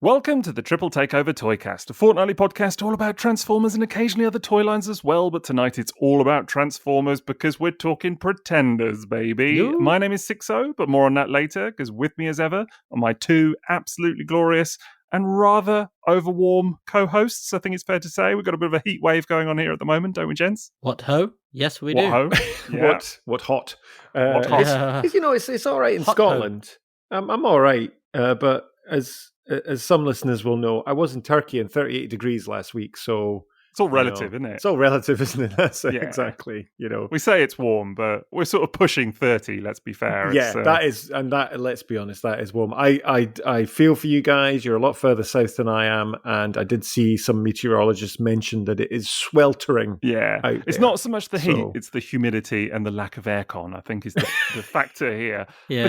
Welcome to the Triple Takeover Toycast, a fortnightly podcast all about Transformers and occasionally other toy lines as well, but tonight it's all about Transformers because we're talking Pretenders, baby. Yo. My name is Sixo, but more on that later, because with me as ever are my two absolutely glorious and rather overwarm co-hosts, I think it's fair to say. We've got a bit of a heat wave going on here at the moment, don't we, gents? What ho? Yes, we What do. ho? Yeah. What hot? What hot? It's all right in Hot Scotland. I'm all right, but as some listeners will know, I was in Turkey in 38 degrees last week, so It's all relative, isn't it? it's all relative, isn't it? That's Yeah. exactly. We say it's warm, but we're sort of pushing 30, let's be fair. Yeah, It's, that is, and that. Let's be honest, that is warm. I feel for you guys. You're a lot further south than I am, and I did see some meteorologists mention that it is sweltering. Yeah, out it's there. not so much the heat; So- it's the humidity and the lack of aircon. I think is the factor here. Yeah,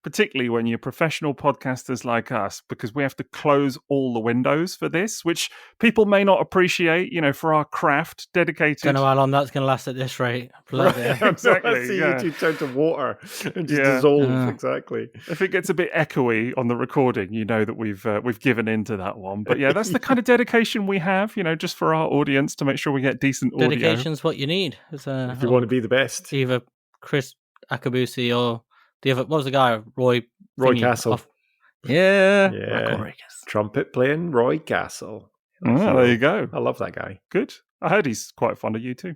Particularly when you're professional podcasters like us, because we have to close all the windows for this, which people may not appreciate. You know, for our craft, dedicated. Don't know how long that's going to last at this rate. Bloody hell. Exactly, I see yeah. you two turn to water and just Yeah. dissolve. Exactly. If it gets a bit echoey on the recording, you know that we've given into that one. But yeah, that's the kind of dedication we have. You know, just for our audience to make sure we get decent audio. Dedication's what you need. It's, If you want to be the best, either Chris Akabusi or the other. What was the guy? Roy thingy Castle. off- Yeah. Yeah. Rodriguez. Trumpet playing Roy Castle. Oh, So, there you go. I love that guy. Good. I heard he's quite fond of you too.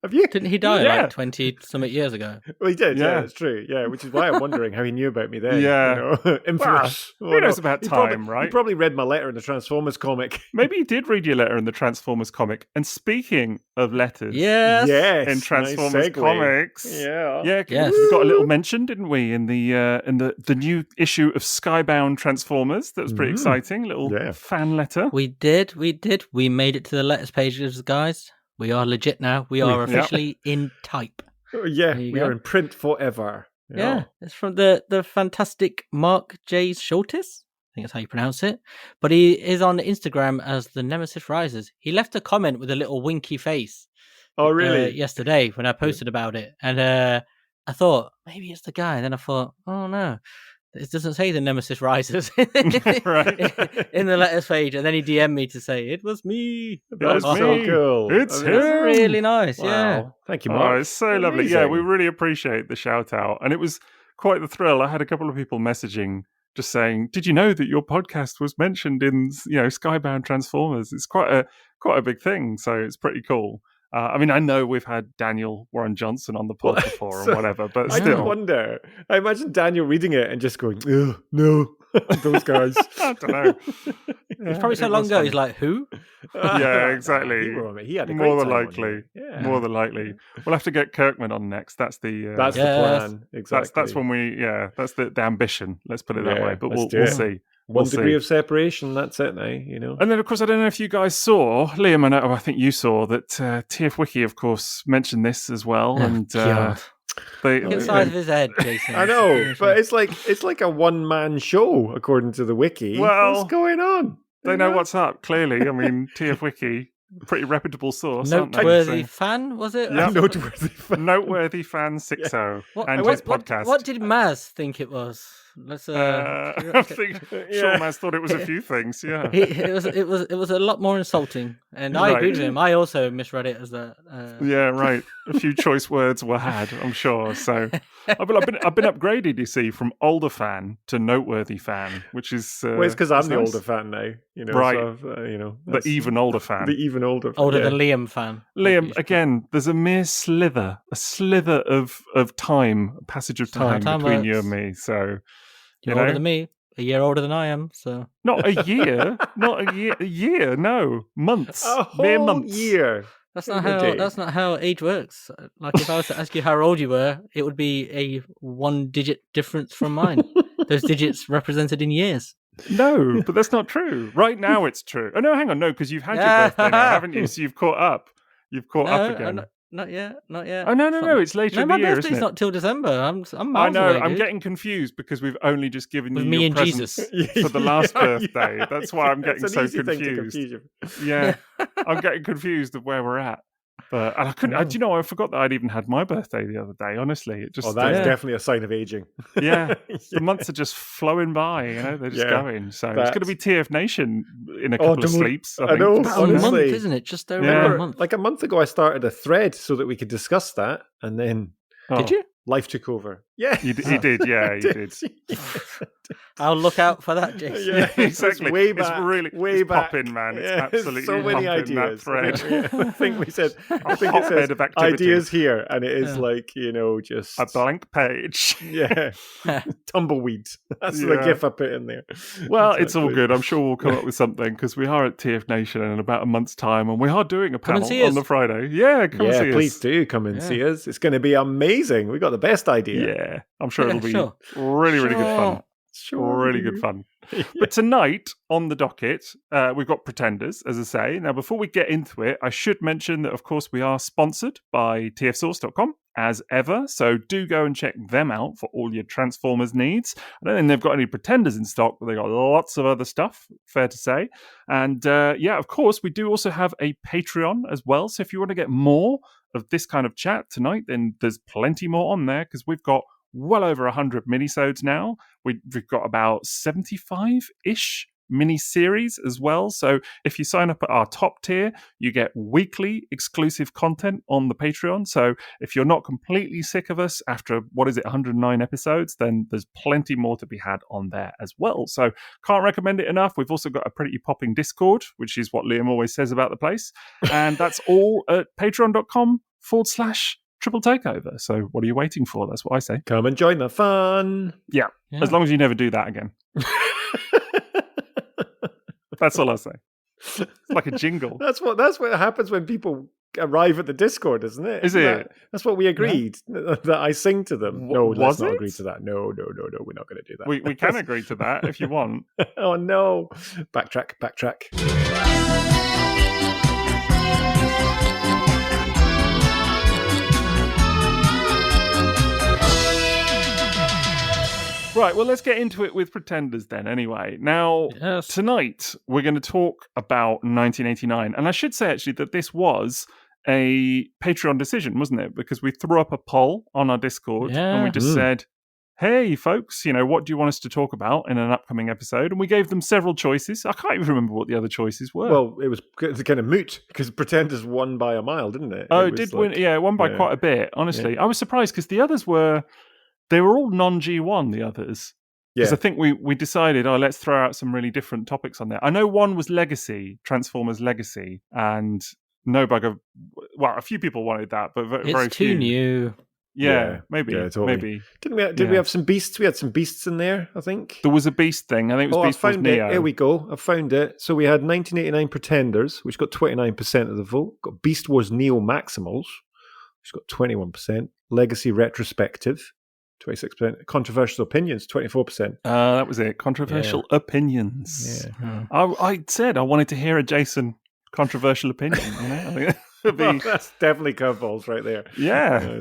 Have you? Didn't he die Yeah. like 20-something years ago? Well, he did. Yeah. Yeah, it's true. Yeah, which is why I'm wondering how he knew about me then. Yeah. You know? Infamous. Who knows about He time, probably, right? He probably read my letter in the Transformers comic. Maybe he did read your letter in the Transformers comic. And speaking of letters, Yes. Yes. in Transformers nice segue. comics, Yeah. yeah, Yes. we got a little mention, didn't we, in the new issue of Skybound Transformers? That was pretty exciting. Little Yeah. fan letter. We did. We made it to the letters pages, guys. We are legit now. We are officially in type. Oh, yeah, There you we go. are in print forever. Yeah, it's from the fantastic Mark J. Schultes. I think that's how you pronounce it. But he is on Instagram as the Nemesis Rises. He left a comment with a little winky face. Oh, really? Yesterday when I posted about it, and I thought maybe it's the guy. And then I thought, oh no, it doesn't say the Nemesis Rises Right. in the letters page. And then he DM'd me to say it was me. That's It's so me. cool. It's I mean, him. Really nice. Wow. Yeah. Thank you, Oh, Mark. it's so lovely. Yeah, we Amazing. really appreciate the shout out. And it was quite the thrill. I had a couple of people messaging just saying, did you know that your podcast was mentioned in, Skybound Transformers? It's quite a big thing. So it's pretty cool. I mean, I know we've had Daniel Warren Johnson on the pod Well, before so and whatever, but I did still. wonder. I imagine Daniel reading it and just going, "Ugh, no, those guys." I don't know. It's probably so long ago. He's like, who? Yeah, exactly. He had a great More than time on likely. you. Yeah. More than likely. We'll have to get Kirkman on next. That's the That's Yes. the plan. Exactly. that's when that's the ambition. Let's put it that Yeah, way. But let's we'll do it. see. one We'll degree see. of separation. That's it now. You know. And then, of course, I don't know if you guys saw, Liam, I think you saw that TF Wiki, of course, mentioned this as well. Oh, and God. they, Look at the size of his head, Jason. I know, but it's like a one man show according to the wiki. Well, what's going on? they know what's up, clearly. I mean, TF Wiki, pretty reputable source, aren't they? Noteworthy So- fan, was it? Yeah. Noteworthy. Noteworthy fan Sixo What, and what- his podcast. What did Maz think it was? Let's I think Sean Maz thought it was a few things, yeah. it was a lot more insulting, and I agree with him. I also misread it as that. Yeah, right. A few choice words were had, I'm sure. So I've been upgraded, you see, from older fan to noteworthy fan, which is Well, it's because I'm is the nice. older fan now. You know, Right. So The that's even older fan. the even older. Older yeah. than Liam fan. Liam, again, there's a mere slither of time, passage of That's how time time between you works. and me. So You're older than me, a year older than I am. So not a year, a year, no, months, A mere whole months. year. that's In not a how day. that's not how age works. Like if I was to ask you how old you were, it would be a 1-digit difference from mine. Those digits represented in years. No, but that's not true. Right now, it's true. Oh no, hang on, no, because you've had your birthday now, haven't you? So you've caught up. You've caught up again. Not yet. Oh no, it's later No, in my the year, birthday's isn't it? not till December. I'm I miles know. away, I'm dude. getting confused because we've only just given With you me your and presents Jesus. for the last Yeah, birthday. yeah, That's why I'm yeah, getting it's so an easy thing to confused. confuse you. Yeah, I'm getting confused of where we're at. But and I couldn't. I forgot that I'd even had my birthday the other day. Honestly, it just. That is definitely a sign of aging. Yeah, the months are just flowing by. They're just going. So it's going to be TF Nation in a couple of sleeps. I think. know. About a month, isn't it? Just over a month. Like a month ago, I started a thread so that we could discuss that, and then did you? Life took over. Yeah, he did. Yeah, he did. I'll look out for that, Jason. Yeah, exactly. Way back, it's really way back. Popping, man. It's absolutely so many ideas. That thread. I think we said. I think it says ideas here, and it is like just a blank page. Yeah, tumbleweed. That's the GIF I put in there. Well, it's all good. I'm sure we'll come up with something because we are at TF Nation in about a month's time, and we are doing a panel on the Friday. Yeah, come see us. Please do come and see us. It's going to be amazing. We got the best idea. Yeah, I'm sure it'll be really good fun. Really good fun. But tonight on the docket, we've got Pretenders, as I say. Now, before we get into it, I should mention that, of course, we are sponsored by tfsource.com as ever. So do go and check them out for all your Transformers needs. I don't think they've got any Pretenders in stock, but they've got lots of other stuff, fair to say. And of course, we do also have a Patreon as well. So if you want to get more of this kind of chat tonight, then there's plenty more on there because we've got well over 100 minisodes now. We've got about 75-ish mini-series as well. So if you sign up at our top tier, you get weekly exclusive content on the Patreon. So if you're not completely sick of us after, 109 episodes, then there's plenty more to be had on there as well. So can't recommend it enough. We've also got a pretty popping Discord, which is what Liam always says about the place. And that's all at patreon.com/Triple Takeover. So what are you waiting for? That's what I say. Come and join the fun. Yeah. As long as you never do that again. That's all I say. It's like a jingle. That's what happens when people arrive at the Discord, isn't it? Is it? That's what we agreed that I sing to them. No, let's not agree to that. No, we're not going to do that. We can agree to that if you want. Oh no! Backtrack. Right, well, let's get into it with Pretenders then anyway. Now, Tonight, we're going to talk about 1989. And I should say, actually, that this was a Patreon decision, wasn't it? Because we threw up a poll on our Discord and we just said, hey, folks, what do you want us to talk about in an upcoming episode? And we gave them several choices. I can't even remember what the other choices were. Well, it was kind of moot because Pretenders won by a mile, didn't it? Oh, it did win. Yeah, it won by quite a bit, honestly. Yeah. I was surprised because the others were... They were all non-G1, the others. Because I think we decided, let's throw out some really different topics on there. I know one was Legacy, Transformers Legacy, and no bugger. Well, a few people wanted that, but very few. It's too new. Yeah, maybe. Yeah, totally. Maybe. Did we have some beasts? We had some beasts in there, I think. There was a beast thing. I think it was Beast Wars Neo. Here we go. I found it. So we had 1989 Pretenders, which got 29% of the vote. Got Beast Wars Neo Maximals, which got 21%. Legacy Retrospective, 26%. Controversial Opinions, 24%. That was it. Controversial Opinions. Yeah. I said I wanted to hear a Jason controversial opinion. I think that's definitely curveballs right there. Yeah.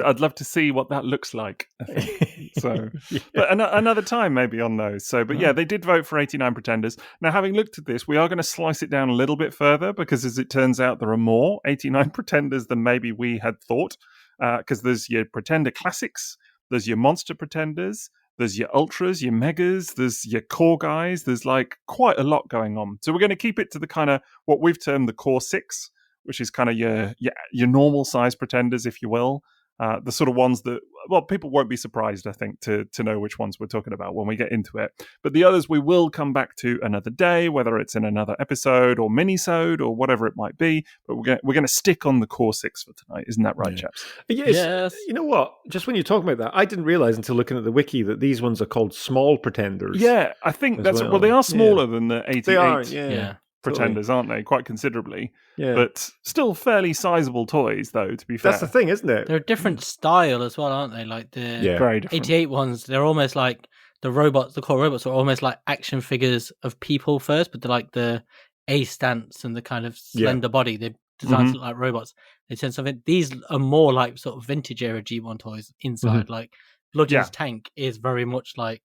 I'd love to see what that looks like. I think. So, but another time maybe on those. So, but they did vote for 89 Pretenders. Now, having looked at this, we are going to slice it down a little bit further because, as it turns out, there are more 89 Pretenders than maybe we had thought. Because there's your Pretender Classics. There's your Monster Pretenders, there's your Ultras, your Megas, there's your Core guys, there's like quite a lot going on. So we're going to keep it to the kind of what we've termed the Core 6, which is kind of your normal size Pretenders, if you will. The sort of ones that, people won't be surprised, I think, to know which ones we're talking about when we get into it. But the others we will come back to another day, whether it's in another episode or mini-sode or whatever it might be. But we're going to stick on the Core 6 for tonight. Isn't that right, chaps? Yes. You know what? Just when you're talking about that, I didn't realize until looking at the wiki that these ones are called small Pretenders. Yeah, I think that's... Well, they are smaller than the 88. They are, yeah. Pretenders, aren't they? Quite considerably. Yeah. But still fairly sizable toys, though, to be fair. That's the thing, isn't it? They're a different style as well, aren't they? Like the very different. 88 ones, they're almost like the core robots are almost like action figures of people first, but they're like the A stance and the kind of slender body. They're designed to look like robots. They tend something. These are more like sort of vintage era G1 toys inside. Like Bludgeon's tank is very much like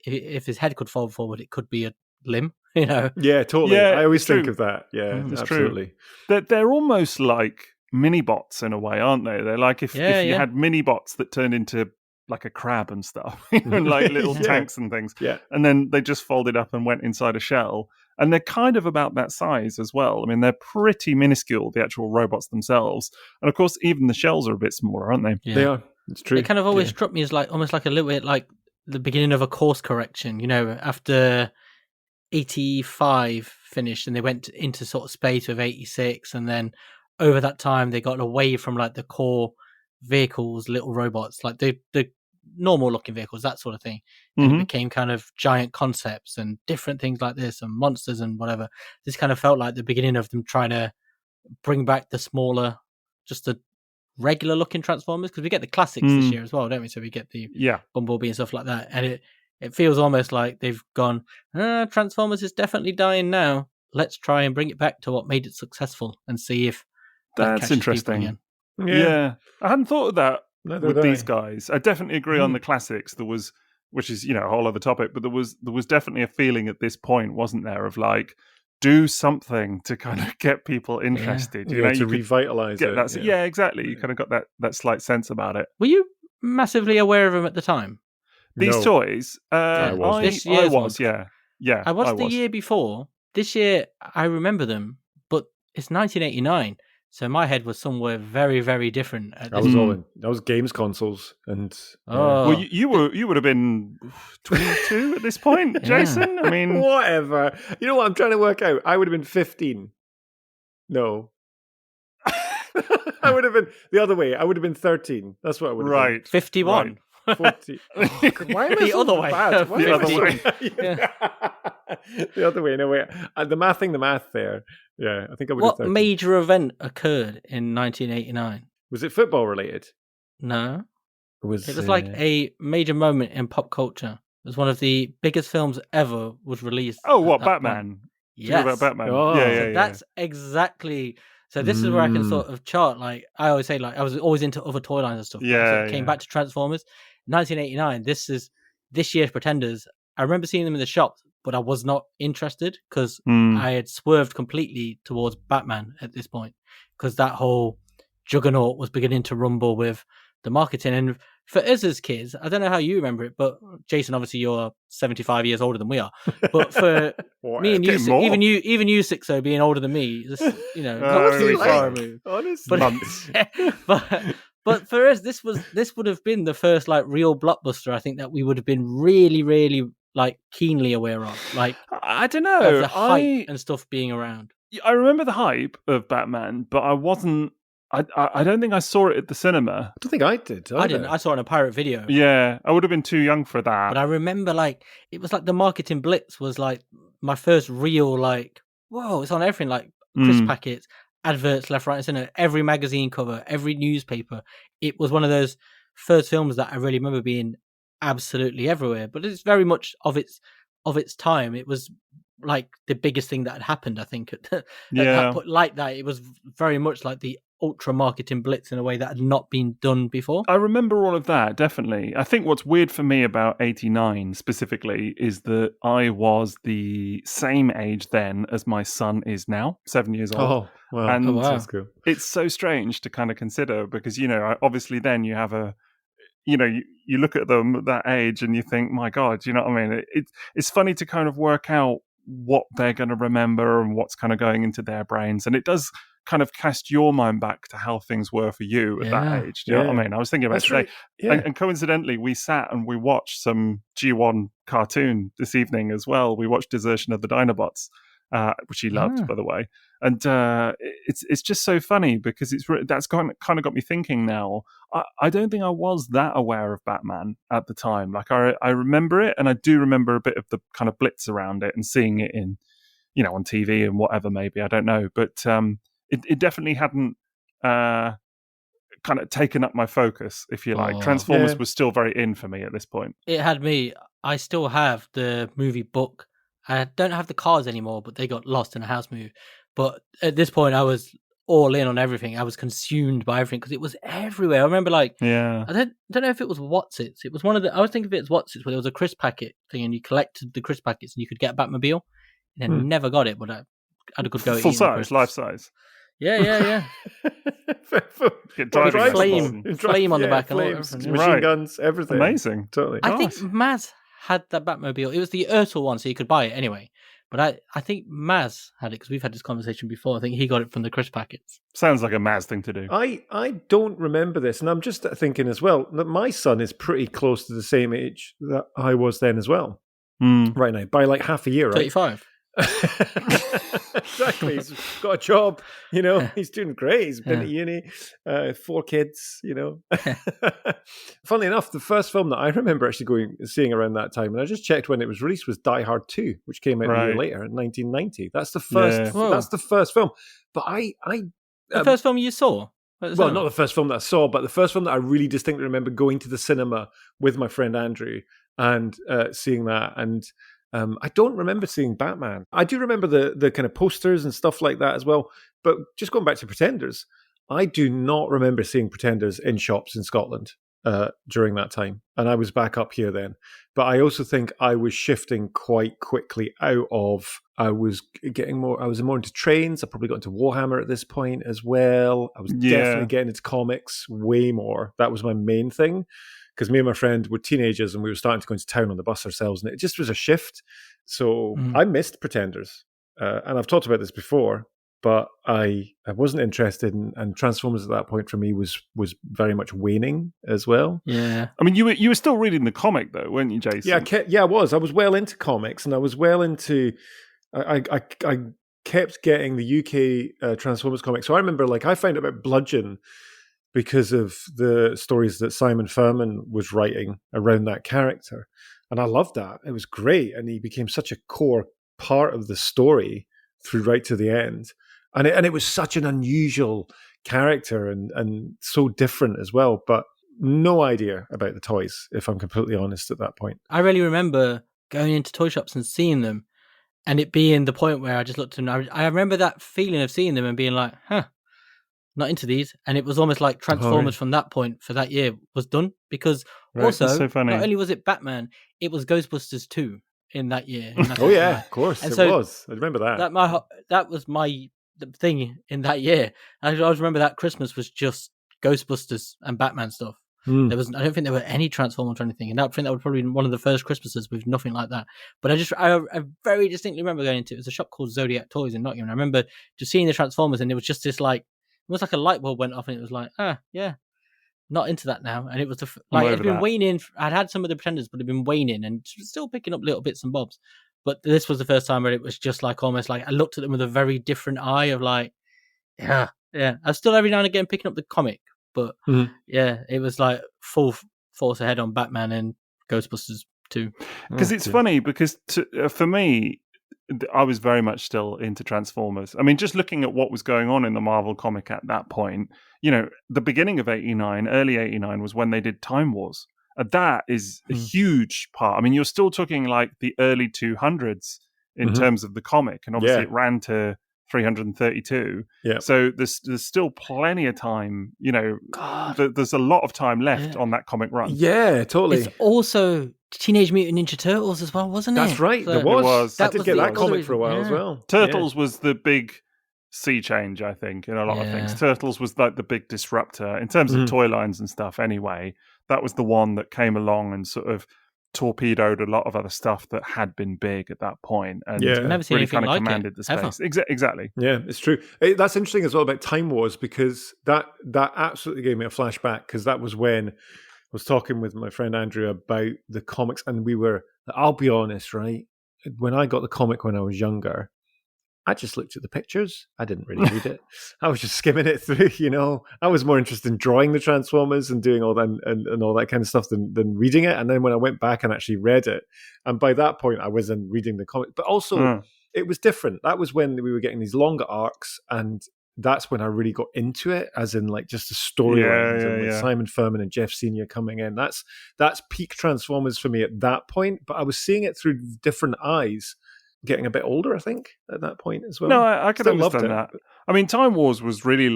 if his head could fall forward, it could be a limb. Yeah, totally. I always think of that. Yeah, absolutely. They're almost like mini bots in a way, aren't they? They're like if you had mini bots that turned into like a crab and stuff, and like little tanks and things, and then they just folded up and went inside a shell. And they're kind of about that size as well. I mean, they're pretty minuscule, the actual robots themselves. And of course, even the shells are a bit smaller, aren't they? Yeah. They are. It's true. It kind of always struck me as like almost like a little bit like the beginning of a course correction, you know, after 85 finished and they went into sort of space with 86. And then over that time, they got away from like the core vehicles, little robots, like the normal looking vehicles, that sort of thing. And it became kind of giant concepts and different things like this and monsters and whatever. This kind of felt like the beginning of them trying to bring back the smaller, just the regular looking Transformers, because we get the classics this year as well, don't we? So we get the Bumblebee and stuff like that. And it feels almost like they've gone, Transformers is definitely dying now. Let's try and bring it back to what made it successful and see if that's interesting. Yeah. I hadn't thought of that. With these guys, I definitely agree on the classics. There was, which is a whole other topic, but there was definitely a feeling at this point, wasn't there, of like do something to kind of get people interested. To revitalize it. Exactly. You kind of got that slight sense about it. Were you massively aware of them at the time? These toys, I was. Yeah. I was the year before. This year, I remember them, but it's 1989. So my head was somewhere very, very different. At this point. That was games consoles, and well, you would have been 22 at this point, Jason. I mean, whatever. You know what I'm trying to work out? I would have been 15. No, I would have been the other way. I would have been 13. That's what I would have been. 51. Right. 40. Why am I the other way? Bad? The other way. The other way. No way. The math there. Yeah, I think I would have. What major event occurred in 1989? Was it football related? No. It was like a major moment in pop culture. It was one of the biggest films ever was released. Oh, what, Batman? Yes. About Batman. Oh. Yeah. That's exactly. So this is where I can sort of chart. Like I always say, like I was always into other toy lines and stuff. Yeah. So it came back to Transformers. 1989. This is this year's Pretenders. I remember seeing them in the shop, but I was not interested because I had swerved completely towards Batman at this point because that whole juggernaut was beginning to rumble with the marketing. And for us as kids, I don't know how you remember it, but Jason, obviously you're 75 years older than we are. But for me and you, even you, Sixo, being older than me, not too far removed. Honestly, but for us, this would have been the first like real blockbuster. I think that we would have been really, really like keenly aware of. Like I don't know, of the hype and stuff being around. I remember the hype of Batman, but I wasn't. I don't think I saw it at the cinema. I don't think I did. I didn't. I saw it in a pirate video. Yeah, I would have been too young for that. But I remember like it was like the marketing blitz was like my first real like whoa, it's on everything like crisp packets, adverts left, right, and center, every magazine cover, every newspaper. It was one of those first films that I really remember being absolutely everywhere. But it's very much of its time. It was like the biggest thing that had happened, I think. Like that, it was very much like the ultra marketing blitz in a way that had not been done before. I remember all of that, definitely. I think what's weird for me about 89 specifically is that I was the same age then as my son is now, 7 years old. Oh, wow. And That's cool. It's so strange to kind of consider because, obviously then you have you look at them at that age and you think, my God, you know what I mean? It's funny to kind of work out what they're going to remember and what's kind of going into their brains. And it does kind of cast your mind back to how things were for you at that age. Do you know what I mean? I was thinking about today. And coincidentally, we sat and we watched some G1 cartoon this evening as well. We watched Desertion of the Dinobots, which he loved, by the way. And it's just so funny because that's kind of got me thinking now. I don't think I was that aware of Batman at the time. Like I remember it, and I do remember a bit of the kind of blitz around it and seeing it in, on TV and whatever. Maybe I don't know, but it definitely hadn't kind of taken up my focus, if you like. Transformers was still very in for me at this point. It had me. I still have the movie book. I don't have the cards anymore, but they got lost in a house move. But at this point, I was all in on everything. I was consumed by everything because it was everywhere. I remember, I don't know if it was Whatsits. It was one of the. I was thinking of it as Whatsits, where there was a crisp packet thing, and you collected the crisp packets, and you could get a Batmobile. And I never got it, but I had a good go. Full size, life size. Yeah. Flame on the back, flames, and all, machine guns, everything. Amazing. Totally. I think Maz had that Batmobile. It was the Ertl one, so you could buy it anyway. But I think Maz had it because we've had this conversation before. I think he got it from the crisp packets. Sounds like a Maz thing to do. I don't remember this, and I'm just thinking as well that my son is pretty close to the same age that I was then as well. Right now, by like half a year, right? 35. Exactly. He's got a job, he's doing great. He's been to uni, 4 kids, Funnily enough, the first film that I remember actually seeing around that time, and I just checked when it was released, was Die Hard 2, which came out a year later in 1990. That's the first. Yeah. That's the first film. But the first film you saw? Well, not the first film that I saw, but the first film that I really distinctly remember going to the cinema with my friend Andrew and seeing that. And I don't remember seeing Batman. I do remember the kind of posters and stuff like that as well. But just going back to Pretenders, I do not remember seeing Pretenders in shops in Scotland during that time. And I was back up here then. But I also think I was shifting quite quickly out of, I was more into trains. I probably got into Warhammer at this point as well. I was definitely getting into comics way more. That was my main thing. Because me and my friend were teenagers and we were starting to go into town on the bus ourselves, and it just was a shift. So I missed Pretenders. And I've talked about this before, but I wasn't interested in, and Transformers at that point for me was very much waning as well. Yeah. I mean, you were still reading the comic though, weren't you, Jason? Yeah, I was. I was well into comics, and I was well into, I kept getting the UK Transformers comics. So I remember, I found out about Bludgeon because of the stories that Simon Furman was writing around that character. And I loved that. It was great. And he became such a core part of the story through right to the end. And it was such an unusual character and so different as well. But no idea about the toys, if I'm completely honest at that point. I really remember going into toy shops and seeing them, and it being the point where I just looked at them. I remember that feeling of seeing them and being like, not into these. And it was almost like Transformers from that point for that year was done, because also so funny. Not only was it Batman, it was Ghostbusters 2 in that year. Oh yeah, of course. And it was. I remember that. That was my thing in that year. I always remember that Christmas was just Ghostbusters and Batman stuff. I don't think there were any Transformers or anything, and I think that would probably be one of the first Christmases with nothing like that. But I very distinctly remember going into it. It was a shop called Zodiac Toys in Nottingham. I remember just seeing the Transformers, and it was just this almost like a light bulb went off, and it was like, yeah, not into that now. And it was it'd been waning. I'd had some of the Pretenders, but it'd been waning and still picking up little bits and bobs. But this was the first time where it was just almost like I looked at them with a very different eye of yeah. I'm still every now and again picking up the comic, but it was full force ahead on Batman and Ghostbusters 2. Because it's funny, because for me, I was very much still into Transformers. I mean, just looking at what was going on in the Marvel comic at that point, the beginning of 89, early 89 was when they did Time Wars. That is a huge part. I mean, you're still talking the early 200s in terms of the comic. And obviously it ran to 332. Yeah. So there's still plenty of time, there's a lot of time left on that comic run. Yeah, totally. It's also Teenage Mutant Ninja Turtles as well, wasn't it? That's right. So there was. I did get that comic for a while as well. Turtles was the big sea change, I think, in a lot of things. Turtles was the big disruptor in terms of toy lines and stuff anyway. That was the one that came along and sort of torpedoed a lot of other stuff that had been big at that point, and never seen really kind of like commanded the space. Exactly. Yeah, it's true. That's interesting as well about Time Wars, because that absolutely gave me a flashback, because that was when I was talking with my friend Andrew about the comics, and I'll be honest, right? When I got the comic when I was younger, I just looked at the pictures. I didn't really read it. I was just skimming it through, I was more interested in drawing the Transformers and doing all that and all that kind of stuff than reading it. And then when I went back and actually read it, and by that point I wasn't reading the comic, but also it was different. That was when we were getting these longer arcs, and that's when I really got into it, as in just the storylines and with Simon Furman and Jeff Senior coming in. That's peak Transformers for me at that point. But I was seeing it through different eyes, getting a bit older, I think, at that point as well. No, I could understand that. I mean, Time Wars was really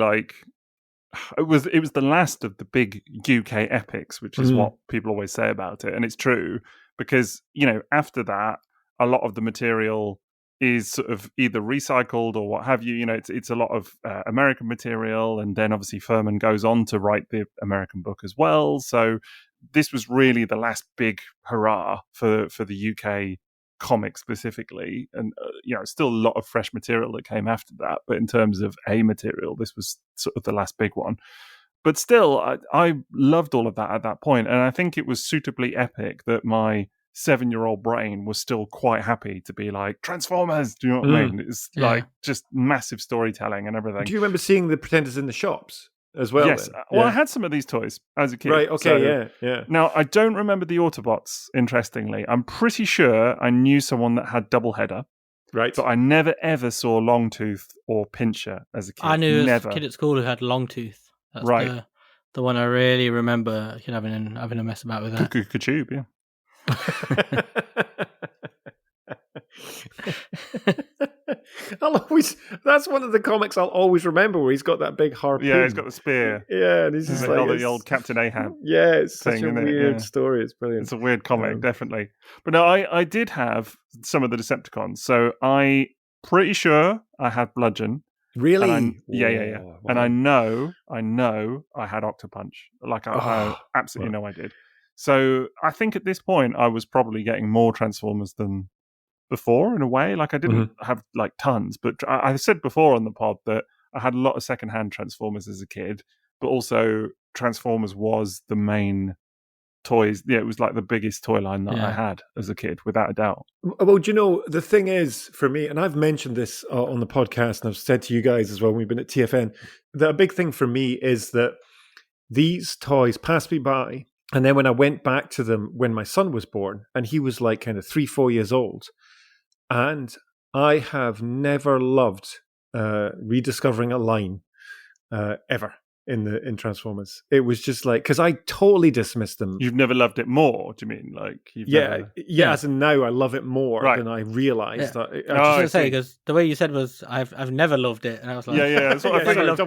it was the last of the big UK epics, which is what people always say about it, and it's true, because after that, a lot of the material is sort of either recycled or what have you. You know, it's a lot of American material, and then obviously Furman goes on to write the American book as well. So this was really the last big hurrah for the UK comic specifically, and still a lot of fresh material that came after that. But in terms of A material, this was sort of the last big one. But still, I loved all of that at that point, and I think it was suitably epic that my 7-year-old brain was still quite happy to be like, Transformers, do you know what I mean? It's like just massive storytelling and everything. Do you remember seeing the Pretenders in the shops as well? Yes. Then? Well, I had some of these toys as a kid. Right, okay, yeah. Now, I don't remember the Autobots, interestingly. I'm pretty sure I knew someone that had Doubleheader. Right. But I never, ever saw Longtooth or Pincher as a kid. I knew a kid at school who had Longtooth. That's right. The one I really remember having a mess about with that. Ka-tube, yeah. That's one of the comics I'll always remember, where he's got that big harpoon. Yeah, he's got the spear. Yeah, and he's just like the old Captain Ahab. Yeah, it's thing, such a weird story. It's brilliant. It's a weird comic, definitely. But no, I did have some of the Decepticons, so I pretty sure I had Bludgeon. Really? Yeah. Wow. And I know I had Octopunch. Like I absolutely know I did. So I think at this point I was probably getting more Transformers than before in a way. Like I didn't have like tons, but I said before on the pod that I had a lot of secondhand Transformers as a kid, but also Transformers was the main toys. Yeah, it was like the biggest toy line that I had as a kid, without a doubt. Well, do you know, the thing is for me, and I've mentioned this on the podcast, and I've said to you guys as well when we've been at TFN, that a big thing for me is that these toys passed me by. And then when I went back to them when my son was born, and he was like kind of 3-4 years old, and I have never loved rediscovering a line ever in Transformers. It was just like, because I totally dismissed them. You've never loved it more, do you mean? Like Yeah, as in now I love it more than I realised. Yeah. I was going to say, because the way you said was, I've never loved it. And I was like, that's what I figured.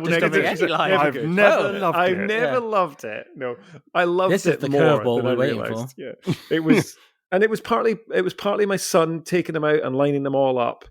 I've never loved it. No, I loved this it is the more curveball than we're I waiting realised. for. Yeah, it was, and it was partly my son taking them out and lining them all up.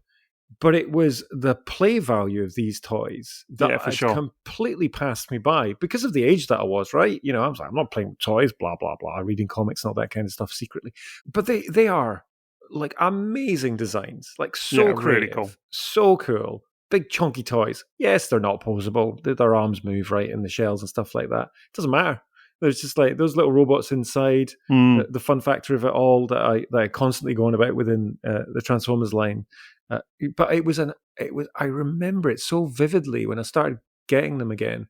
But it was the play value of these toys that completely passed me by because of the age that I was, right? You know, I was like, I'm not playing with toys, blah, blah, blah, reading comics and all that kind of stuff secretly. But they are like amazing designs, like so creative, really cool. So cool. Big chunky toys. Yes, they're not posable. Their arms move right in the shells and stuff like that. It doesn't matter. There's just like those little robots inside. The fun factor of it all that I constantly go on about within the Transformers line. But I remember it so vividly when I started getting them again,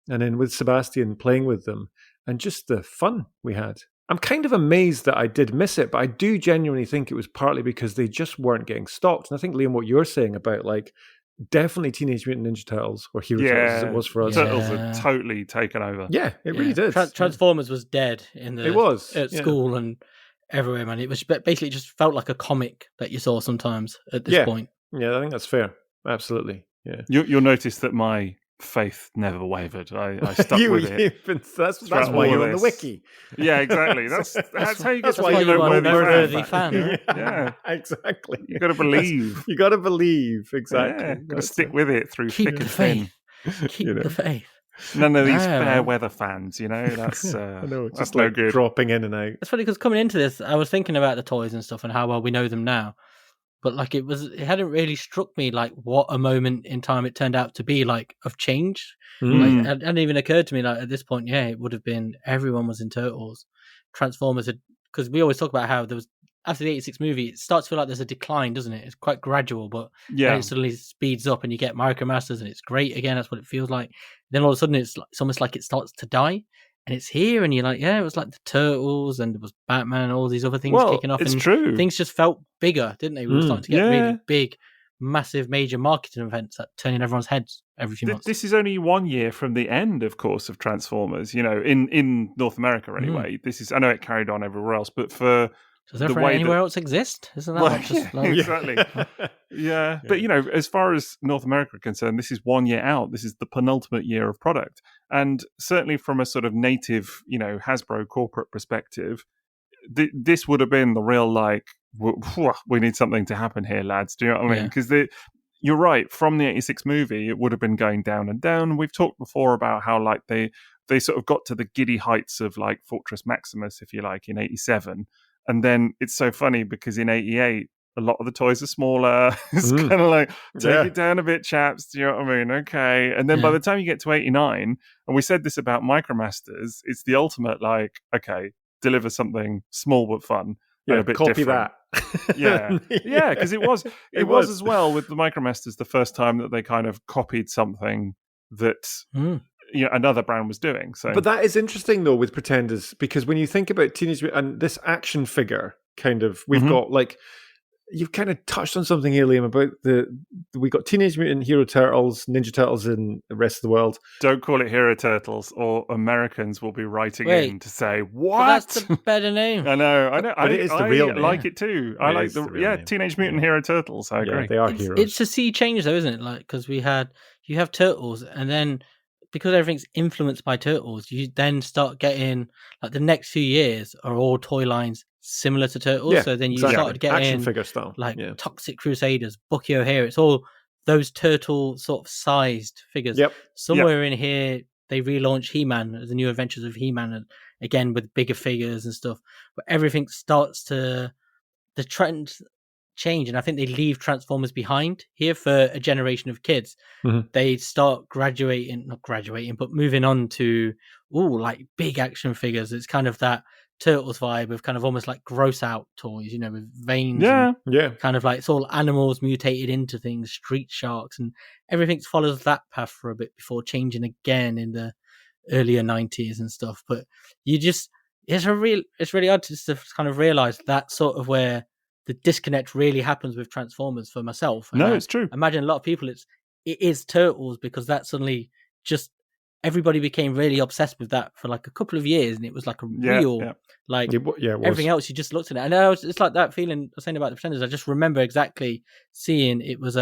and then with Sebastian playing with them, and just the fun we had. I'm kind of amazed that I did miss it, but I do genuinely think it was partly because they just weren't getting stocked. And I think, Liam, what you're saying about like definitely Teenage Mutant Ninja Turtles or Hero Turtles as it was for us. Turtles are totally taken over. Yeah, it really did. Transformers was dead at school and everywhere, man. It was basically just felt like a comic that you saw sometimes at this point. Yeah, I think that's fair. Absolutely. Yeah. You'll notice that my faith never wavered. I stuck with it. That's why you're on the wiki. Yeah, exactly. That's how you get to be a worthy fan. Yeah, exactly. You got to believe. You got to believe. Exactly. Yeah, got to stick with it through thick and thin. Keep the faith. None of these fair weather fans, that's just no like good. Dropping in and out. It's funny because coming into this, I was thinking about the toys and stuff and how well we know them now, but like it hadn't really struck me like what a moment in time it turned out to be, like, of change. Like, it hadn't even occurred to me like at this point. Yeah, it would have been everyone was in Turtles. Transformers had, because we always talk about how there was, after the 86 movie, it starts to feel like there's a decline, doesn't it? It's quite gradual, but then it suddenly speeds up and you get Micromasters and it's great again. That's what it feels like. Then all of a sudden it's almost like it starts to die and it's here and you're like, it was like the Turtles and there was Batman and all these other things kicking off. It's and true. Things just felt bigger, didn't they? We were starting to get really big, massive, major marketing events that turning everyone's heads every few months. This is only 1 year from the end, of course, of Transformers, in North America anyway. I know it carried on everywhere else, but for... Does therefore anywhere else exist? Isn't that just like... Exactly. Yeah. But, as far as North America is concerned, this is 1 year out. This is the penultimate year of product. And certainly from a sort of native, Hasbro corporate perspective, this would have been the real, like, we need something to happen here, lads. Do you know what I mean? Yeah. Because you're right. From the '86 movie, it would have been going down and down. We've talked before about how like they sort of got to the giddy heights of like Fortress Maximus, if you like, in '87, and then it's so funny because in '88. A lot of the toys are smaller. It's kind of like, take it down a bit, chaps. Do you know what I mean? Okay. And then by the time you get to 89, and we said this about Micromasters, it's the ultimate like, okay, deliver something small but fun. Yeah, and a bit copy different. that. Yeah, because it was as well with the Micromasters the first time that they kind of copied something that another brand was doing. So, but that is interesting though with Pretenders, because when you think about Teenage Mutant and this action figure, kind of, we've got like. You've kind of touched on something, Liam, about we got Teenage Mutant Hero Turtles, Ninja Turtles in the rest of the world. Don't call it Hero Turtles, or Americans will be writing in to say, "What?" Well, that's the better name. I know. But it is the real name. I like it too. I like the Teenage Mutant Hero Turtles. I agree. They are heroes. It's a sea change, though, isn't it? Like, because you have Turtles, and then because everything's influenced by Turtles, you then start getting like the next few years are all toy lines similar to Turtles. So then you started getting action figure style, like Toxic Crusaders, Bucky O'Hare. It's all those turtle sort of sized figures. Somewhere in here they relaunch He-Man as the New Adventures of He-Man, and again with bigger figures and stuff. But everything starts the trend change, and I think they leave Transformers behind here for a generation of kids. They start not graduating, but moving on to like big action figures. It's kind of that Turtles vibe of kind of almost like gross out toys, with veins. Kind of like it's all animals mutated into things, street sharks, and everything follows that path for a bit before changing again in the earlier 90s and stuff. But it's really hard to kind of realize that sort of where the disconnect really happens with Transformers for myself. And it's true. Imagine a lot of people it is Turtles, because that suddenly just everybody became really obsessed with that for like a couple of years, and it was like a real like everything else you just looked at it. And it's like that feeling I was saying about the Pretenders. I just remember exactly seeing it was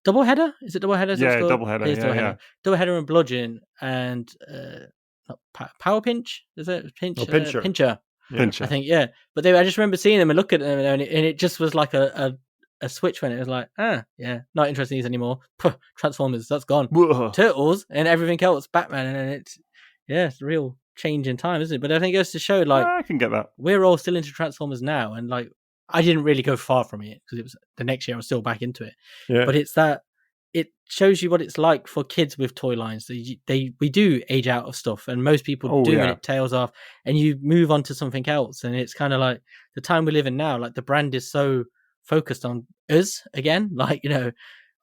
double header. Is it double header? Double header. Double header and Bludgeon and Power Pinch. Is it Pincher? Pincher. I think but I just remember seeing them and looking at them, and it just was like a switch when it was like, not interested in these anymore. Transformers, that's gone. Whoa. Turtles and everything else, Batman, and it's a real change in time, isn't it? But I think it goes to show, like, I can get that. We're all still into Transformers now, and like I didn't really go far from it because it was the next year I was still back into it. But it's that it shows you what it's like for kids with toy lines. We do age out of stuff, and most people do, and it tails off, and you move on to something else. And it's kind of like the time we live in now. Like the brand is so focused on us again, like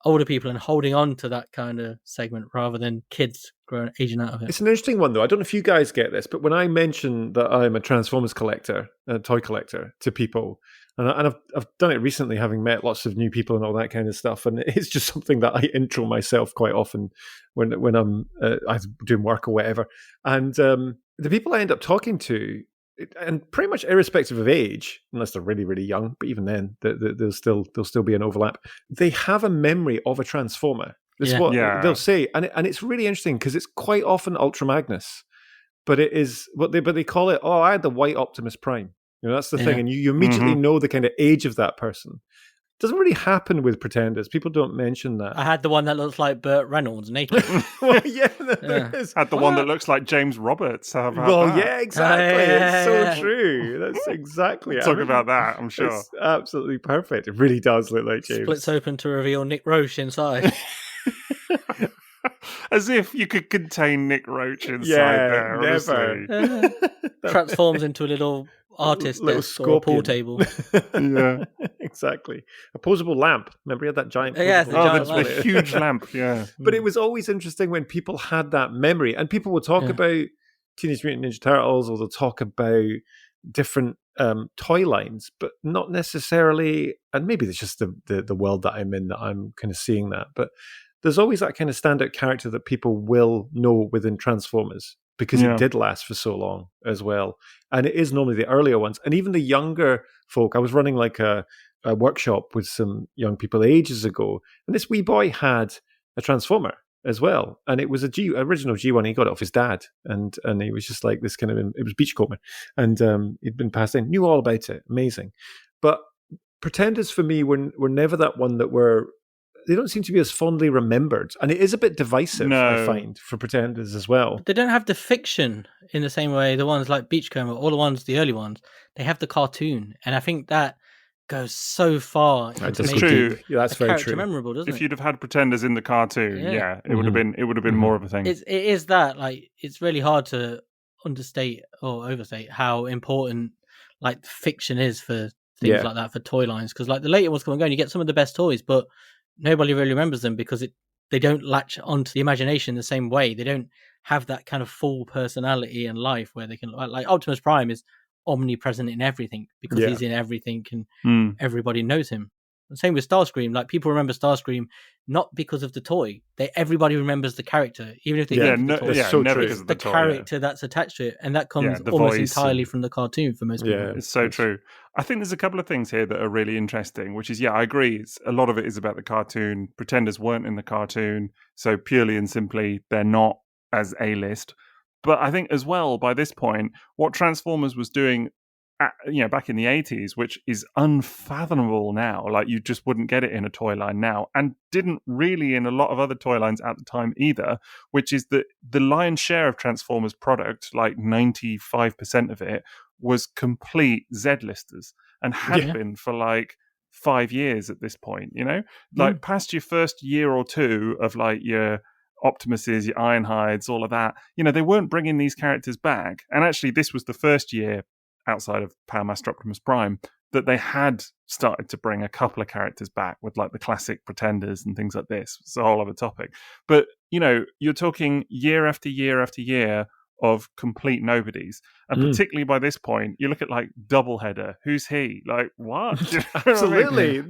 older people, and holding on to that kind of segment rather than kids aging out of it. It's an interesting one, though. I don't know if you guys get this, but when I mention that I'm a Transformers collector, a toy collector, to people, and I've done it recently, having met lots of new people and all that kind of stuff, and it's just something that I intro myself quite often when I'm either doing work or whatever. And the people I end up talking to, and pretty much irrespective of age, unless they're really, really young, but even then, there'll still be an overlap. They have a memory of a Transformer. That's what they'll say, and it's really interesting because it's quite often Ultra Magnus, but it is but they call it. Oh, I had the white Optimus Prime. That's the thing, and you immediately know the kind of age of that person. Doesn't really happen with Pretenders. People don't mention that. I had the one that looks like Burt Reynolds naked. Well, there is. Had the one that looks like James Roberts. How about that? Yeah, exactly. It's so true. That's exactly. Talk about that, I'm sure. It's absolutely perfect. It really does look like James. Splits open to reveal Nick Roche inside. As if you could contain Nick Roche inside there. Never. Transforms into a little artist desk or a pool table. Yeah, exactly. A posable lamp. Remember, he had that giant. The huge lamp. Yeah. But it was always interesting when people had that memory, and people would talk about Teenage Mutant Ninja Turtles, or they'll talk about different toy lines, but not necessarily. And maybe it's just the world that I'm in that I'm kind of seeing that, but. There's always that kind of standout character that people will know within Transformers because it did last for so long as well. And it is normally the earlier ones. And even the younger folk, I was running like a workshop with some young people ages ago, and this wee boy had a Transformer as well. And it was original G1. He got it off his dad. And he was just like this kind of, it was Beachcomber. And he'd been passed in, knew all about it. Amazing. But Pretenders for me were never that one that were. They don't seem to be as fondly remembered, and it is a bit divisive. I find for Pretenders as well. But they don't have the fiction in the same way. The ones like Beachcomber, all the ones, the early ones, they have the cartoon, and I think that goes so far into making that's very character true. Memorable, doesn't it? If you'd have had Pretenders in the cartoon, it would have been more of a thing. It is that, like, it's really hard to understate or overstate how important like fiction is for things like that, for toy lines, because like the later ones come and go and you get some of the best toys, but nobody really remembers them because they don't latch onto the imagination the same way. They don't have that kind of full personality and life where they can, like Optimus Prime is omnipresent in everything because he's in everything and everybody knows him. The same with Starscream. Like, people remember Starscream not because of the toy. Everybody remembers the character, even if they don't the toy. It's so true. It's the character that's attached to it, and that comes almost entirely from the cartoon for most people. Yeah, it's so true. I think there's a couple of things here that are really interesting, which is, I agree. A lot of it is about the cartoon. Pretenders weren't in the cartoon, so purely and simply, they're not as A-list. But I think as well, by this point, what Transformers was doing back in the 80s, which is unfathomable now, like you just wouldn't get it in a toy line now, and didn't really in a lot of other toy lines at the time either, which is that the lion's share of Transformers product, like 95% of it, was complete Z-listers and had been for like 5 years at this point, like past your first year or two of like your Optimuses, your Ironhides, all of that, they weren't bringing these characters back. And actually this was the first year outside of Power Master Optimus Prime that they had started to bring a couple of characters back with like the classic Pretenders and things like this. It's a whole other topic. But, you're talking year after year after year of complete nobodies. And particularly by this point, you look at like Doubleheader. Who's he? Like, what? Absolutely.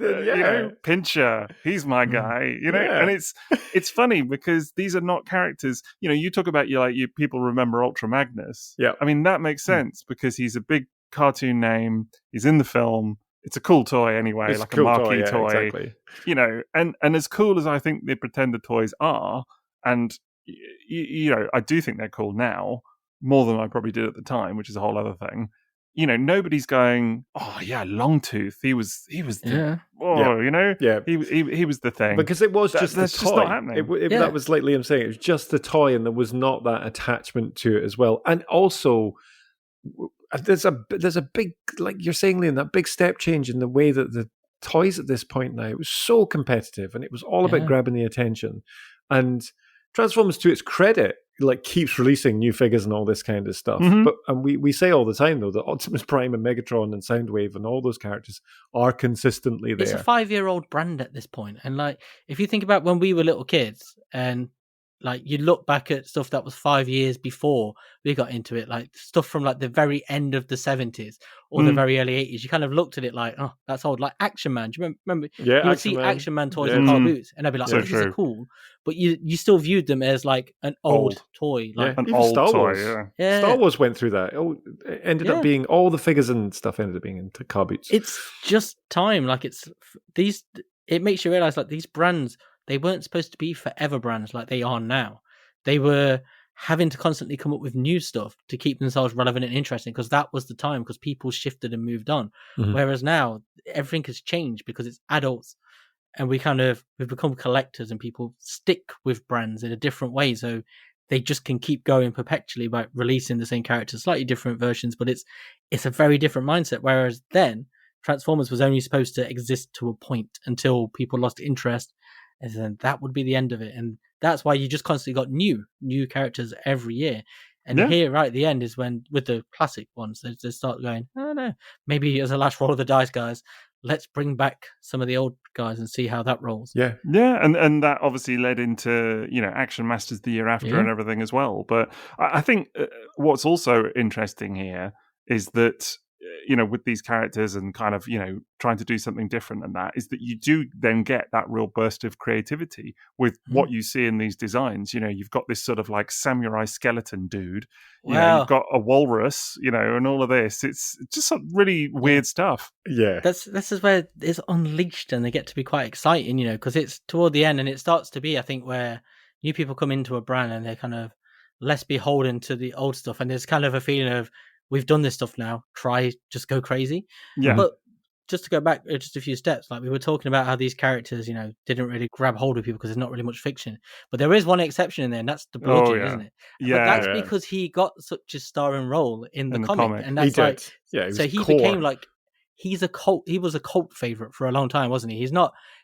Pincher. He's my guy. And it's funny because these are not characters. You talk about you people remember Ultra Magnus. Yeah. I mean, that makes sense because he's a big cartoon name. He's in the film. It's a cool toy anyway, it's like a cool marquee toy. toy. Exactly. And as cool as I think the Pretender toys are, and I do think they're cool now, more than I probably did at the time, which is a whole other thing. Nobody's going, oh yeah, Longtooth. He was he was the thing, because it was just the toy. Just not happening. That was like Liam saying, it was just the toy, and there was not that attachment to it as well. And also, there's a big, like you're saying, Liam, that big step change in the way that the toys at this point now, it was so competitive, and it was all about grabbing the attention. And Transformers, to its credit, like keeps releasing new figures and all this kind of stuff. But we say all the time though that Optimus Prime and Megatron and Soundwave and all those characters are consistently there. It's a 5-year-old brand at this point, and like if you think about when we were little kids, and like you look back at stuff that was 5 years before we got into it, like stuff from like the very end of the 70s or the very early 80s, you kind of looked at it like, oh, that's old. Like Action Man, do you remember? Yeah, you would see Action Man toys and car boots, and I'd be like, So these are cool. But you still viewed them as like an old toy, like an even old Star Wars. toy. Yeah. Star Wars went through that. It ended up being all the figures and stuff ended up being into car boots. It's just time. Like it makes you realize like these brands, they weren't supposed to be forever brands like they are now. They were having to constantly come up with new stuff to keep themselves relevant and interesting, because that was the time, because people shifted and moved on. Whereas now everything has changed because it's adults, and we've become collectors, and people stick with brands in a different way. So they just can keep going perpetually by releasing the same characters, slightly different versions, but it's a very different mindset. Whereas then Transformers was only supposed to exist to a point until people lost interest, and then that would be the end of it. And that's why you just constantly got new characters every year. And here, right at the end, is when, with the classic ones, they start going, oh no, maybe as a last roll of the dice, guys, let's bring back some of the old guys and see how that rolls. Yeah, and that obviously led into Action Masters the year after and everything as well. But I think what's also interesting here is that with these characters and kind of trying to do something different than that, is that you do then get that real burst of creativity with what you see in these designs. You've got this sort of like samurai skeleton dude, you've got a walrus, and all of this. It's just some really weird stuff. Yeah, this is where it's unleashed and they get to be quite exciting, because it's toward the end, and it starts to be, I think, where new people come into a brand and they're kind of less beholden to the old stuff, and there's kind of a feeling of, we've done this stuff now, just go crazy. Yeah. But just to go back just a few steps, like we were talking about how these characters, didn't really grab hold of people because there's not really much fiction. But there is one exception in there, and that's the Bludgeon, isn't it? Yeah, but that's because he got such a starring role in the comic, and that's he became like he's a cult. He was a cult favorite for a long time, wasn't he? He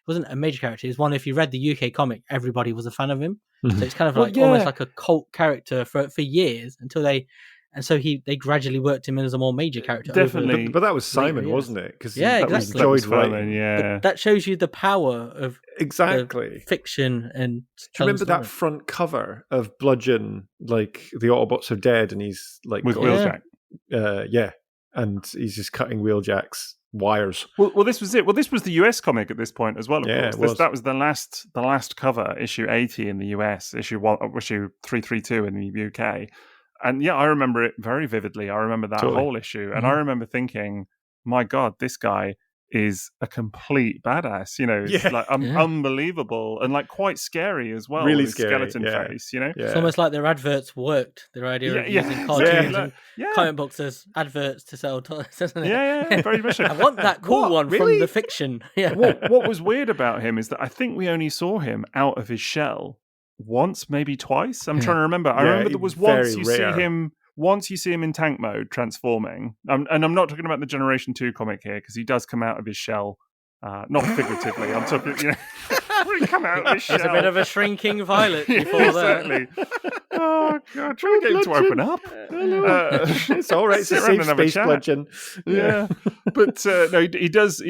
wasn't a major character. He's one. If you read the UK comic, everybody was a fan of him. So it's kind of almost like a cult character for years until they gradually worked him in as a more major character. Definitely, but that was Simon, wasn't it? Because exactly. That was writing. But that shows you the power of fiction. And do you remember that front cover of Bludgeon? Like the Autobots are dead, and he's like with Wheeljack. And he's just cutting Wheeljack's wires. Well, this was it. Well, this was the US comic at this point as well. Of course, was. That was the last cover, issue 80 in the US, issue 332 in the UK. And I remember it very vividly. I remember that whole issue, and I remember thinking, "My God, this guy is a complete badass." It's like unbelievable and like quite scary as well. Really his scary, skeleton face. It's almost like their adverts worked. Their idea of using cartoons and comic books as adverts to sell toys, isn't it? Yeah, very much so. I want that cool one from the fiction. Yeah. What was weird about him is that I think we only saw him out of his shell once, maybe twice. I'm trying to remember. I remember there was once you see him in tank mode transforming. And I'm not talking about the Generation 2 comic here, because he does come out of his shell. Not figuratively. I'm talking, he come out of his shell. There's a bit of a shrinking Violet before that. Oh, God. Try to get him to open up. It's all right. It's a safe space, Bludgeon. Yeah. But no, he does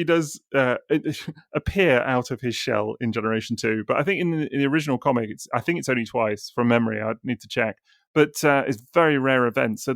appear out of his shell in Generation 2. But I think in the original comic, I think it's only twice from memory. I'd need to check. But it's very rare event. So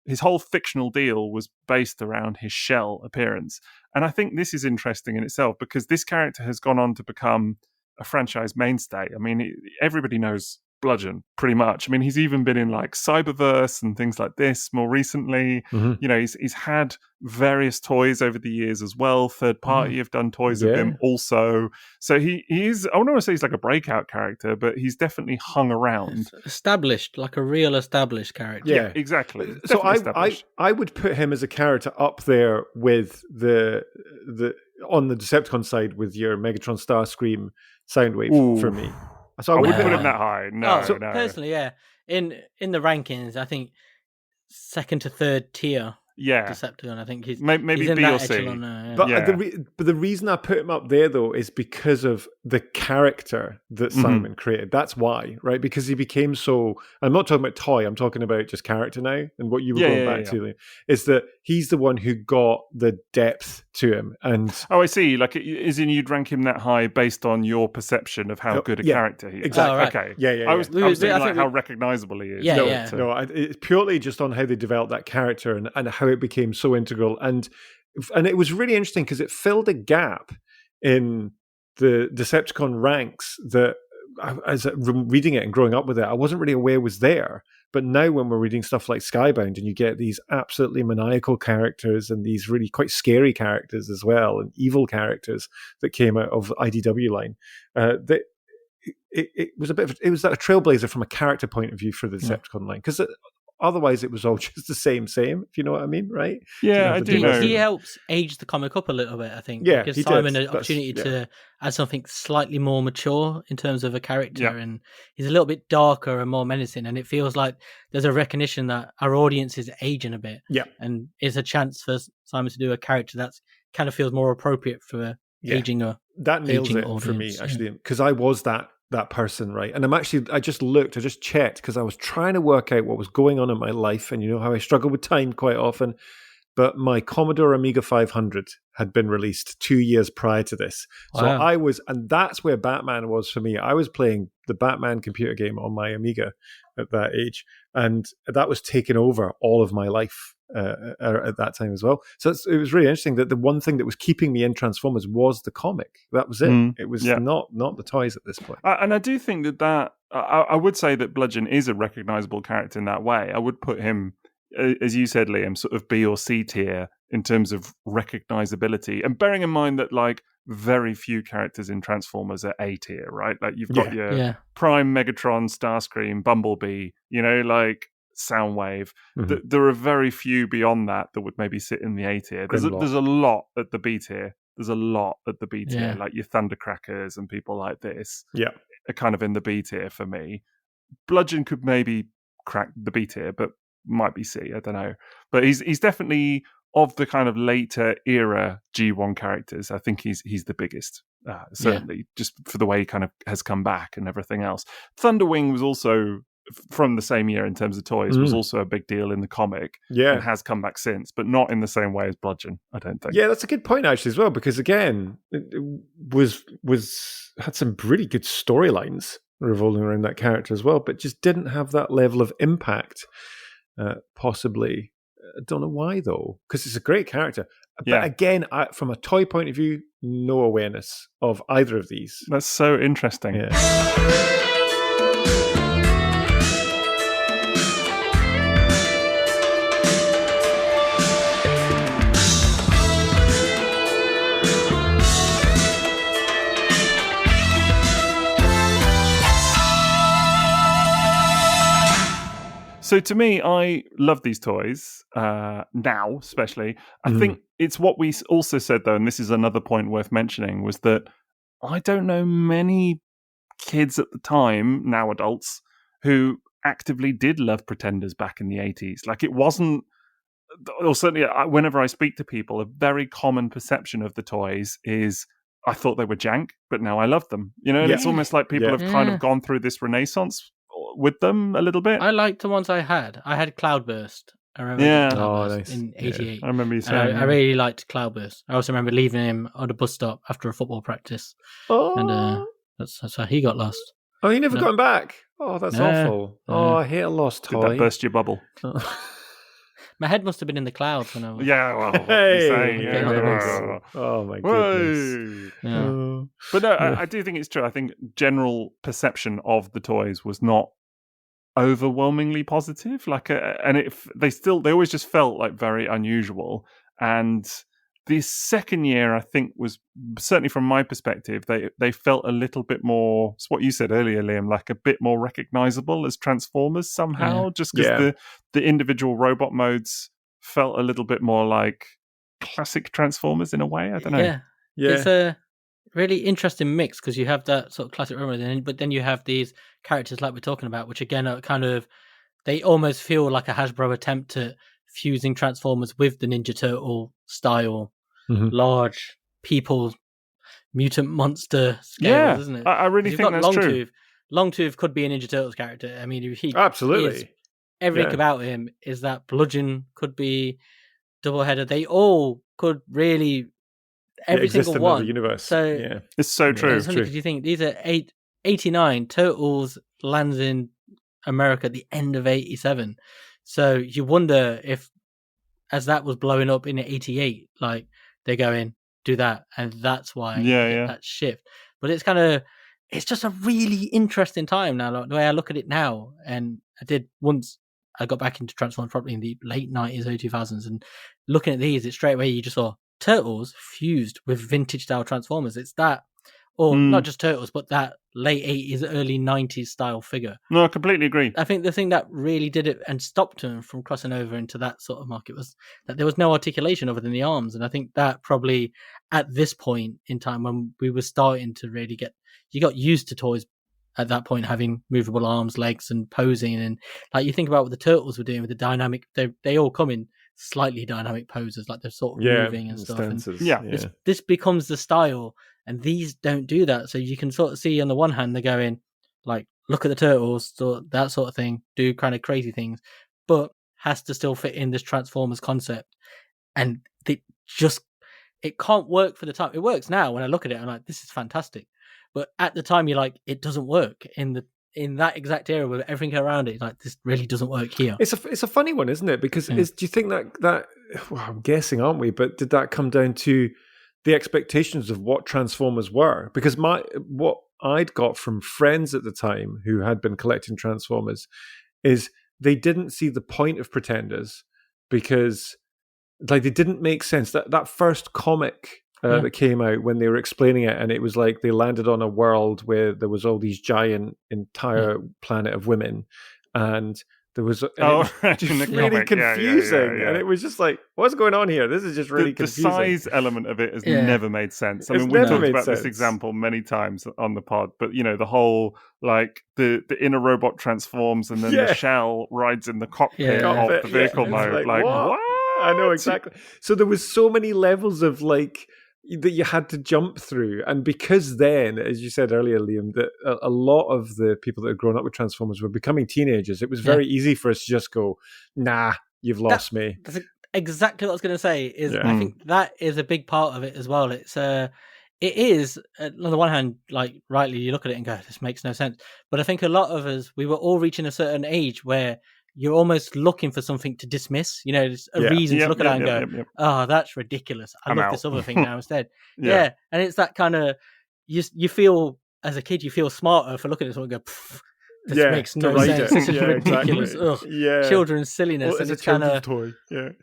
his whole fictional deal was based around his shell appearance. And I think this is interesting in itself, because this character has gone on to become a franchise mainstay. I mean, everybody knows Bludgeon, pretty much. I mean, he's even been in like Cyberverse and things like this more recently. He's had various toys over the years as well. Third party have done toys of him also. So he is, I don't want to say he's like a breakout character, but he's definitely hung around. Established, like a real established character. Yeah, exactly. So I would put him as a character up there with the on the Decepticon side with your Megatron, Starscream, Soundwave for me. So I wouldn't put him that high. No. Personally, in the rankings, I think second to third tier. Yeah, Decepticon. I think he's maybe he's in B or that C. echelon, But the reason I put him up there though is because of the character that Simon created. That's why, right? Because he became so. I'm not talking about toy. I'm talking about just character now. And what you were going back to is that he's the one who got the depth to him. And I see. Like, as in, you'd rank him that high based on your perception of how good a character he is. Exactly. Right. Okay. Yeah. I was thinking like how recognizable he is. No, it's purely just on how they developed that character and how it became so integral. And it was really interesting because it filled a gap in the Decepticon ranks that, as reading it and growing up with it, I wasn't really aware was there. But now when we're reading stuff like Skybound and you get these absolutely maniacal characters and these really quite scary characters as well, and evil characters that came out of IDW line, it was a trailblazer from a character point of view for the Decepticon line, because otherwise it was all just the same, if you know what I mean, right? Yeah, I do know. He helps age the comic up a little bit, I think. Yeah, gives Simon an opportunity to add something slightly more mature in terms of a character, and he's a little bit darker and more menacing, and it feels like there's a recognition that our audience is aging a bit, and it's a chance for Simon to do a character that kind of feels more appropriate for aging a that nails it audience. For me, actually, because I was that person, right? And I just checked because I was trying to work out what was going on in my life, and you know how I struggle with time quite often. But my Commodore Amiga 500 had been released 2 years prior to this. So and that's where Batman was for me. I was playing the Batman computer game on my Amiga at that age, and that was taking over all of my life at that time as well. So it was really interesting that the one thing that was keeping me in Transformers was the comic. That was it. It was not the toys at this point. And I do think that I would say that Bludgeon is a recognizable character in that way. I would put him, as you said, Liam, sort of B or C tier in terms of recognizability, and bearing in mind that like very few characters in Transformers are A tier, right? Like you've got your Prime, Megatron, Starscream, Bumblebee, like Soundwave. There are very few beyond that would maybe sit in the A tier. There's a lot at the B tier. Like your Thundercrackers and people like this. Yeah, are kind of in the B tier for me. Bludgeon could maybe crack the B tier, but might be C. I don't know. But he's definitely of the kind of later era G1 characters. I think he's the biggest. Certainly, just for the way he kind of has come back and everything else. Thunderwing was also from the same year in terms of toys, was also a big deal in the comic. Yeah. And has come back since, but not in the same way as Bludgeon, I don't think. Yeah, that's a good point actually as well, because again, it had some pretty good storylines revolving around that character as well, but just didn't have that level of impact. Possibly. I don't know why though, because it's a great character. But again, from a toy point of view, no awareness of either of these. That's so interesting. Yeah. So to me, I love these toys now, especially. I think it's what we also said, though, and this is another point worth mentioning, was that I don't know many kids at the time, now adults, who actively did love Pretenders back in the 80s. Like it wasn't, or certainly whenever I speak to people, a very common perception of the toys is, I thought they were jank, but now I love them. You know, and it's almost like people have kind of gone through this renaissance with them a little bit. I liked the ones I had. I had Cloudburst. I remember nice. in 88. I remember you saying. I really liked Cloudburst. I also remember leaving him on a bus stop after a football practice. Oh. And that's how he got lost. Oh, you never got him back? Oh, that's awful. Oh, I hate a lost toy. Did that burst your bubble? My head must have been in the clouds when I was... Yeah, well, oh my goodness. Yeah. But no, I do think it's true. I think general perception of the toys was not overwhelmingly positive. Like, they always just felt like very unusual. And the second year, I think, was certainly from my perspective, they felt a little bit more. It's what you said earlier, Liam, like a bit more recognizable as Transformers somehow, just because the individual robot modes felt a little bit more like classic Transformers in a way. I don't know. Yeah. It's a really interesting mix because you have that sort of classic robot, but then you have these characters like we're talking about, which again are kind of, they almost feel like a Hasbro attempt at fusing Transformers with the Ninja Turtle style. Large people, mutant monster scales, isn't it? I really think that's true. Longtooth could be a Ninja Turtles character. I mean, absolutely. Everything about him is that. Bludgeon could be Doubleheader. They all could really, every single one. The universe. So it's so true. It's funny because you think these are 89 Turtles lands in America at the end of 87. So you wonder if, as that was blowing up in 88, like, they go in, do that, and that's why that shift. But it's just a really interesting time now, like, the way I look at it now. And I did once, I got back into Transformers probably in the late 90s, early 2000s, and looking at these, it's straight away you just saw Turtles fused with vintage style Transformers. It's that, or not just Turtles, but that late 80s, early 90s style figure. No, I completely agree. I think the thing that really did it and stopped them from crossing over into that sort of market was that there was no articulation other than the arms. And I think that probably at this point in time when we were starting to really you got used to toys at that point having movable arms, legs and posing. And like you think about what the Turtles were doing with the dynamic, they all come in slightly dynamic poses, like they're sort of moving and stuff. And this becomes the style. And these don't do that. So you can sort of see on the one hand, they're going like, look at the Turtles, so that sort of thing, do kind of crazy things, but has to still fit in this Transformers concept. And it can't work for the time. It works now when I look at it, I'm like, this is fantastic. But at the time, you're like, it doesn't work in that exact era with everything around it. Like, this really doesn't work here. It's a funny one, isn't it? Because do you think that well, I'm guessing, aren't we? But did that come down to the expectations of what Transformers were? Because what I'd got from friends at the time who had been collecting Transformers is they didn't see the point of Pretenders because, like, they didn't make sense. That first comic that came out when they were explaining it, and it was like they landed on a world where there was all these giant entire planet of women, and There was in the really comic. confusing, Yeah. and it was just like, what's going on here? This is just really the confusing. size element of it has never made sense. I It's mean, we've never talked made about this sense. example many times on the pod, but the whole like the inner robot transforms and then the shell rides in the cockpit of the vehicle mode. Like what? I know exactly. So there was so many levels of like that you had to jump through, and because then, as you said earlier, Liam, that a lot of the people that had grown up with Transformers were becoming teenagers. It was very easy for us to just go, "Nah, you've lost me." That's exactly what I was going to say. I think that is a big part of it as well. It is on the one hand, like rightly, you look at it and go, "This makes no sense." But I think a lot of us, we were all reaching a certain age where you're almost looking for something to dismiss, there's a reason to look at that and go, oh, that's ridiculous. I'm love out. This other thing now instead. And it's that kind of, you feel, as a kid, you feel smarter for looking at something and go, this makes no sense. This is ridiculous. Exactly. Children's silliness. Well, and it's kind of toy.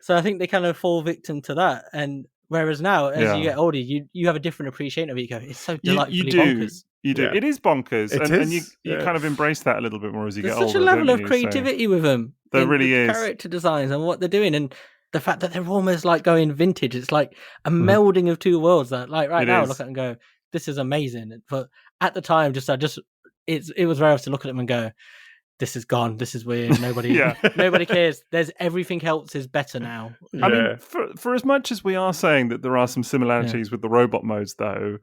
So I think they kind of fall victim to that. And whereas now, as you get older, you have a different appreciation of it. You go, it's so delightfully bonkers. You do. It is bonkers. And you kind of embrace that a little bit more as you get older. There's such a level of creativity with them. There really is. Character designs and what they're doing. And the fact that they're almost like going vintage. It's like a melding of two worlds that like now I look at it and go, this is amazing. But at the time, it was rare to look at them and go, this is gone. This is weird. Nobody cares. There's everything else is better now. I mean, for as much as we are saying that there are some similarities with the robot modes, though,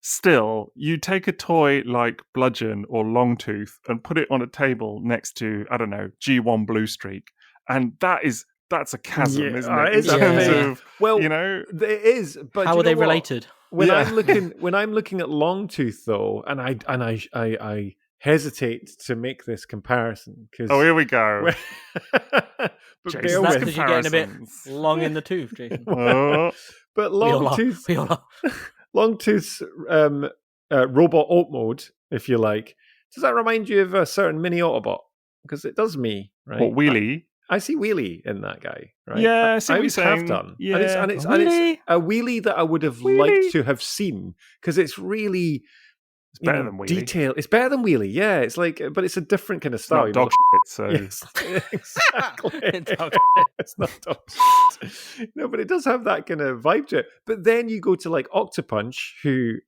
Still, you take a toy like Bludgeon or Longtooth and put it on a table next to, I don't know, G1 Blue Streak, and that's a chasm, isn't it? It is. It is. But how are they related? When I'm looking at Longtooth, though, and I hesitate to make to comparison because here we go. But Jason, that's because you're getting a bit long in the tooth, Jason. But Longtooth. Longtooth's robot alt mode, if you like, does that remind you of a certain mini Autobot? Because it does me, right? What, Wheelie? I see Wheelie in that guy, right? Yeah, I see I what you're have saying. done. Yeah. And it's a Wheelie that I would have liked to have seen because it's really... It's better than Wheelie. Detail. It's better than Wheelie, yeah. It's like, but it's a different kind of style. It's not dog shit, so... Yes, exactly. It's not dog shit. No, but it does have that kind of vibe to it. But then you go to like Octopunch,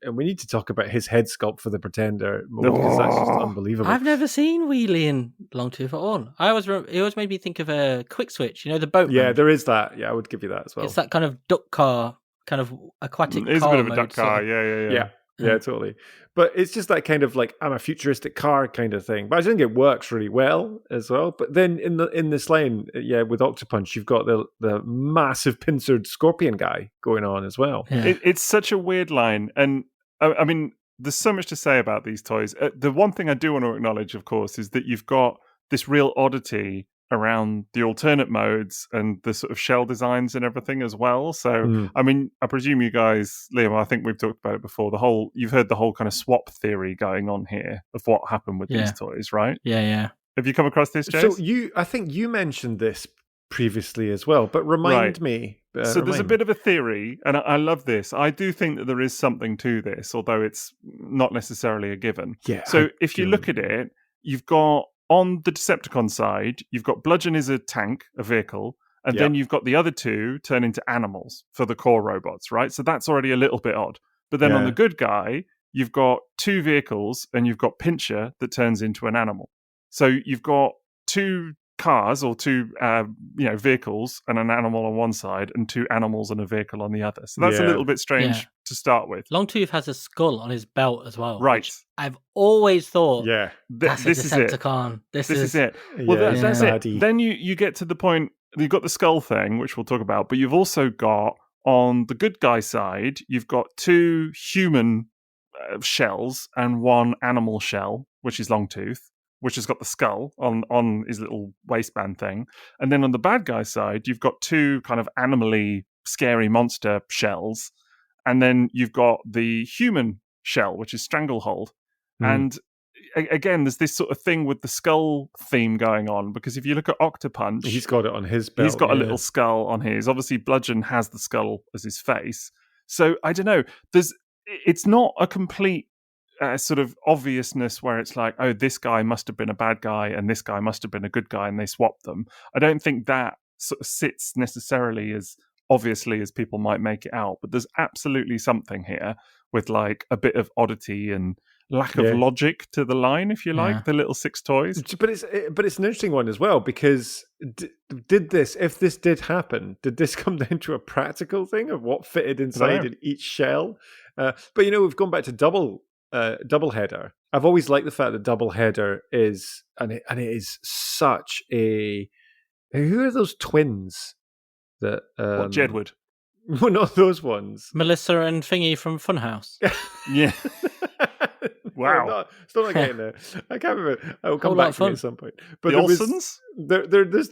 and we need to talk about his head sculpt for the Pretender mode because that's just unbelievable. I've never seen Wheelie in Longtooth at all. It always made me think of a Quick Switch, the boat. Yeah, mode. there is that. Yeah, I would give you that as well. It's that kind of duck car, kind of aquatic car. It's a bit of a mode, duck car, yeah. Yeah, totally. But it's just that kind of like I'm a futuristic car kind of thing. But I think it works really well as well. But then in this line, with Octopunch, you've got the massive pincered scorpion guy going on as well. Yeah. It's such a weird line, and I mean, there's so much to say about these toys. The one thing I do want to acknowledge, of course, is that you've got this real oddity around the alternate modes and the sort of shell designs and everything as well. So, I mean, I presume you guys, Liam, I think we've talked about it before. You've heard the whole kind of swap theory going on here of what happened with these toys, right? Yeah. Have you come across this, Jace? So I think you mentioned this previously as well, but remind me. There's a bit of a theory, and I love this. I do think that there is something to this, although it's not necessarily a given. Yeah. So if you look at it, you've got on the Decepticon side, you've got Bludgeon is a tank, a vehicle, and then you've got the other two turn into animals for the core robots, right? So that's already a little bit odd. But then on the good guy, you've got two vehicles, and you've got Pincher that turns into an animal. So you've got two cars or two vehicles and an animal on one side and two animals and a vehicle on the other. So that's a little bit strange to start with. Longtooth has a skull on his belt as well. Right. I've always thought this is Decepticon. This is it. Well, that's it. Then you get to the point, you've got the skull thing, which we'll talk about, but you've also got, on the good guy side, you've got two human shells and one animal shell, which is Longtooth, which has got the skull on his little waistband thing. And then on the bad guy side, you've got two kind of animally scary monster shells. And then you've got the human shell, which is Stranglehold. And again, there's this sort of thing with the skull theme going on, because if you look at Octopunch... He's got it on his belt. He's got a little skull on his. Obviously, Bludgeon has the skull as his face. So, I don't know. It's not a complete sort of obviousness where it's like, oh, this guy must have been a bad guy and this guy must have been a good guy, and they swapped them. I don't think that sort of sits necessarily as obviously as people might make it out, but there's absolutely something here with like a bit of oddity and lack of logic to the line, if you like, the little six toys. But it's an interesting one as well, because if this did happen, did this come down to a practical thing of what fitted inside in each shell? But we've gone back to double header. I've always liked the fact that double header is, and it is such a. Who are those twins? That Jedward? Well, not those ones. Melissa and Thingy from Funhouse. Yeah. Wow. No, still not getting there. I can't remember. I will come back to it at some point. But the Olsons?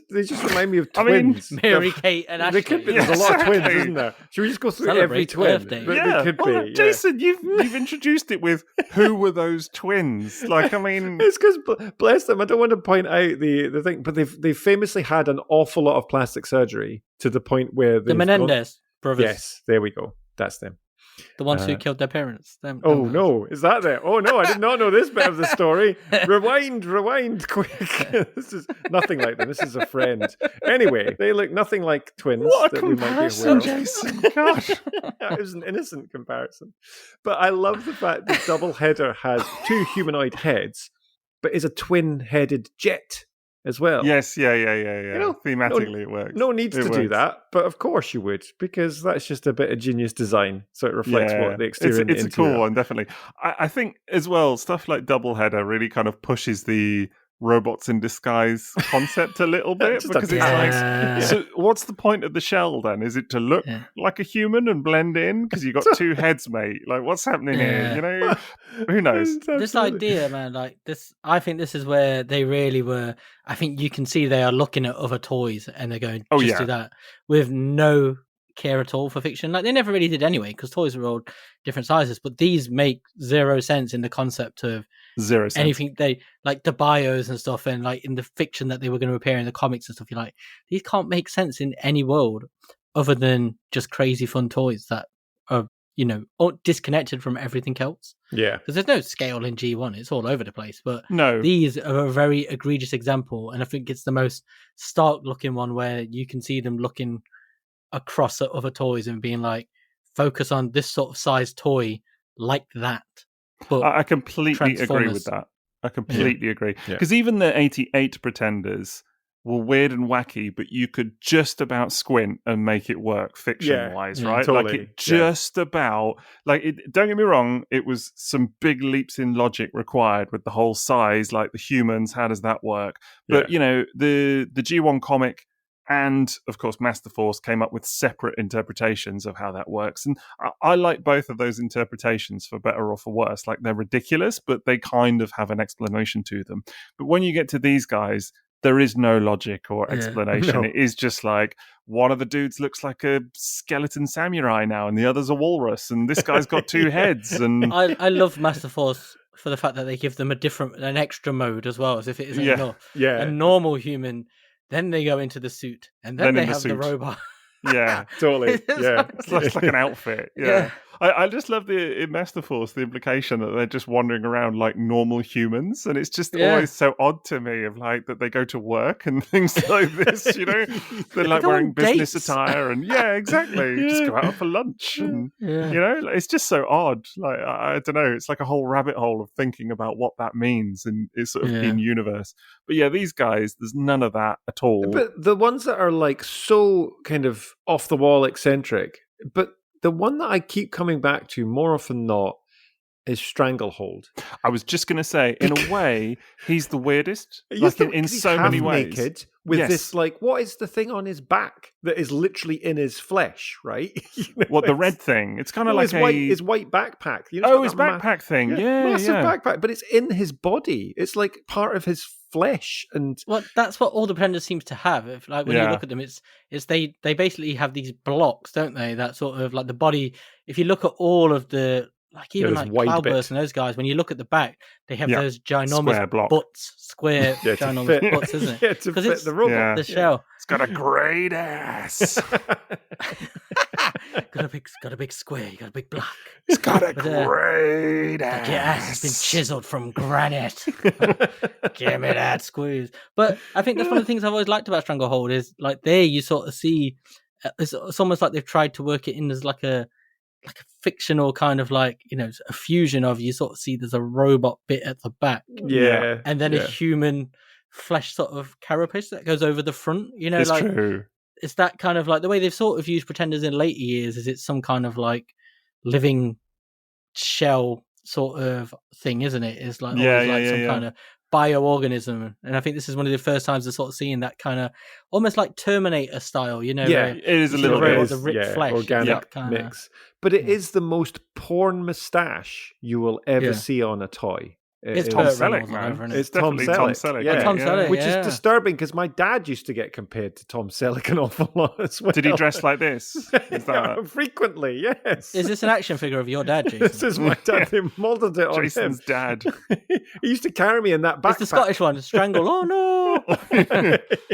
They just remind me of twins. Mary, Kate, and Ashley. They could be. There's a lot of twins, isn't there? Should we just go through every twin? Birthday. They could be. Jason, you've introduced it with who were those twins? Like, I mean, it's because bless them. I don't want to point out the thing, but they've famously had an awful lot of plastic surgery to the point where the Menendez brothers. Yes, there we go. That's them. The ones who killed their parents. No, is that there? Oh no, I did not know this bit of the story. Rewind quick. This is nothing like them. This is a friend. Anyway, they look nothing like twins. What a comparison, Jason. Gosh. It was an innocent comparison. But I love the fact that Doubleheader has two humanoid heads, but is a twin-headed jet as well. Yes, yeah. Thematically, it works. No need to do that, but of course you would, because that's just a bit of genius design, so it reflects what the exterior. It's a cool one, definitely. I think as well, stuff like Doubleheader really kind of pushes the robots in disguise concept a little bit, because it's like, so what's the point of the shell then? Is it to look like a human and blend in? Because you got two heads, mate. Like, what's happening here? Who knows? This idea, man, like this, I think this is where they really were. I think you can see they are looking at other toys and they're going, do that with no care at all for fiction. Like, they never really did anyway, because toys were all different sizes, but these make zero sense in the concept of anything. They like the bios and stuff, and like in the fiction that they were going to appear in the comics and stuff. You're like, these can't make sense in any world other than just crazy fun toys that are disconnected from everything else. Yeah, because there's no scale in G1; it's all over the place. But no, these are a very egregious example, and I think it's the most stark looking one where you can see them looking across at other toys and being like, focus on this sort of size toy like that. But I completely agree with that. I completely agree. Because even the 88 Pretenders were weird and wacky, but you could just about squint and make it work fiction-wise, right? Totally. Like, it just about... Like, don't get me wrong, it was some big leaps in logic required with the whole size, like the humans, how does that work? But, the G1 comic and, of course, Master Force came up with separate interpretations of how that works. And I like both of those interpretations, for better or for worse. Like, they're ridiculous, but they kind of have an explanation to them. But when you get to these guys, there is no logic or explanation. No. It is just like, one of the dudes looks like a skeleton samurai now, and the other's a walrus, and this guy's got two heads. And I love Master Force for the fact that they give them an extra mode as well, as if it isn't enough. Yeah. A normal human... Then they go into the suit, and then they have the robot. Yeah, totally. It's like an outfit. Yeah. I just love in Master Force the implication that they're just wandering around like normal humans, and it's just always so odd to me of like that they go to work and things like this. They're like wearing business attire, and exactly. Just go out for lunch, and it's just so odd. Like, I don't know, it's like a whole rabbit hole of thinking about what that means and is sort of in universe. But these guys, there's none of that at all. But the ones that are like so kind of off the wall eccentric, but the one that I keep coming back to more often than not is Stranglehold. I was just going to say, in a way, he's the weirdest. Like, in so many ways. Naked with this, like, what is the thing on his back that is literally in his flesh, right? What, the red thing? It's kind of like his white backpack. His backpack thing. Massive backpack, but it's in his body. It's like part of his flesh. And that's what all the Pretenders seems to have. When you look at them, it's they basically have these blocks, don't they? That sort of like the body. If you look at all of the like even there's like wide Cloudburst bit. and those guys, when you look at the back, they have Yeah. those ginormous Square block. butts, square Yeah, to ginormous fit. butts, isn't it? Yeah, to 'Cause fit it's the robot. the shell. It's got a great ass. got a big square, you got a big block. It's got a But, great Like your ass has been ass. chiseled from granite. Give me that squeeze. But I think that's one of the things I've always liked about Stranglehold is like there you sort of see it's almost like they've tried to work it in as like a fictional kind of like, you know, a fusion of, you sort of see there's a robot bit at the back Yeah. and then a human flesh sort of carapace that goes over the front, you know, It's like true. it's that kind of like the way they've sort of used Pretenders in later years is it's some kind of like living shell sort of thing, isn't it? It's like always like some kind of bioorganism, and I think this is one of the first times we're sort of seeing that kind of almost like Terminator style, you know. Yeah, It is a you see the little robot, bit. the ripped flesh, organic kinda, mix. But it is the most porn moustache you will ever see on a toy. It's Tom Burt Selleck, Reynolds all man. over, isn't it? It's Tom definitely Tom Selleck. Selleck. Yeah. Tom Selleck, Which yeah. is disturbing because my dad used to get compared to Tom Selleck an awful lot as well. Did he dress like this? Is that... Frequently, yes. Is this an action figure of your dad, Jason? This is my dad. They modelled it on Jason's him. dad. He used to carry me in that backpack. It's the Scottish one. Strangle, oh no!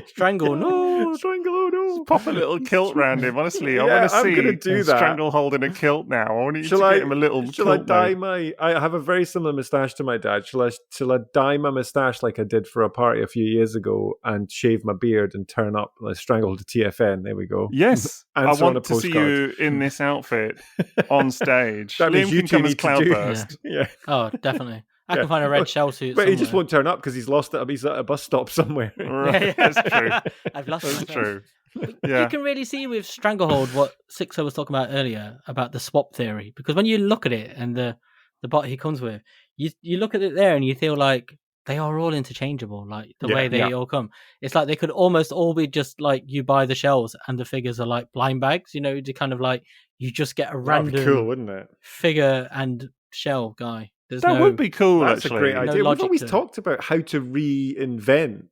Strangle, no! Strangle, oh no! Pop a little kilt round him. Honestly, I Yeah, want to I'm see gonna do that. Stranglehold in a kilt now. I want you to get him a little Shall I kilt dye made. my? I have a very similar moustache to my dad. Shall I dye my moustache like I did for a party a few years ago and shave my beard and turn up like Strangled to TFN? There we go. Yes, I Answer on a want to see postcard. you in this outfit on stage. That means Liam you can two come as need to do- Cloudburst. Yeah. Oh, definitely. I Yeah. can find a red shell suit. But he just somewhere. won't turn up because he's lost it. He's at a bus stop somewhere. Right, That's true. I've lost That's myself. true. You Yeah. can really see with Stranglehold what Sixo was talking about earlier about the swap theory, because when you look at it and the bot he comes with, you look at it there and you feel like they are all interchangeable, like the way they all come. It's like they could almost all be just like you buy the shells and the figures are like blind bags, you know, to kind of like you just get a That'd be random cool, wouldn't it? figure and shell guy. There's That no, would be cool, That's actually. a great No idea. We've logic always to it. talked about how to reinvent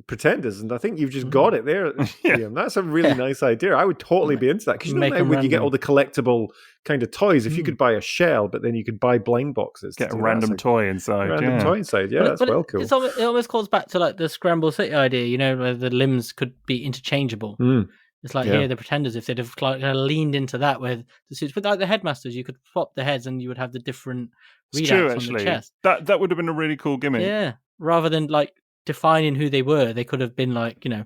Pretenders, and I think you've just got it there, Liam. That's a really nice idea. I would totally be into that, because you know Make now 'em when you get random. all the collectible kind of toys, if you could buy a shell, but then you could buy blind boxes. to Get a do that, random it's toy inside. random yeah. toy inside. Yeah, But- that's but well cool. It almost calls back to like the Scramble City idea, you know, where the limbs could be interchangeable. Mm. It's like Yeah. here, the Pretenders, if they'd have like, leaned into that, where the suits, but like the Headmasters, you could swap the heads and you would have the different It's readouts true, on the actually. chest. That would have been a really cool gimmick. Yeah, rather than like defining who they were, they could have been like, you know,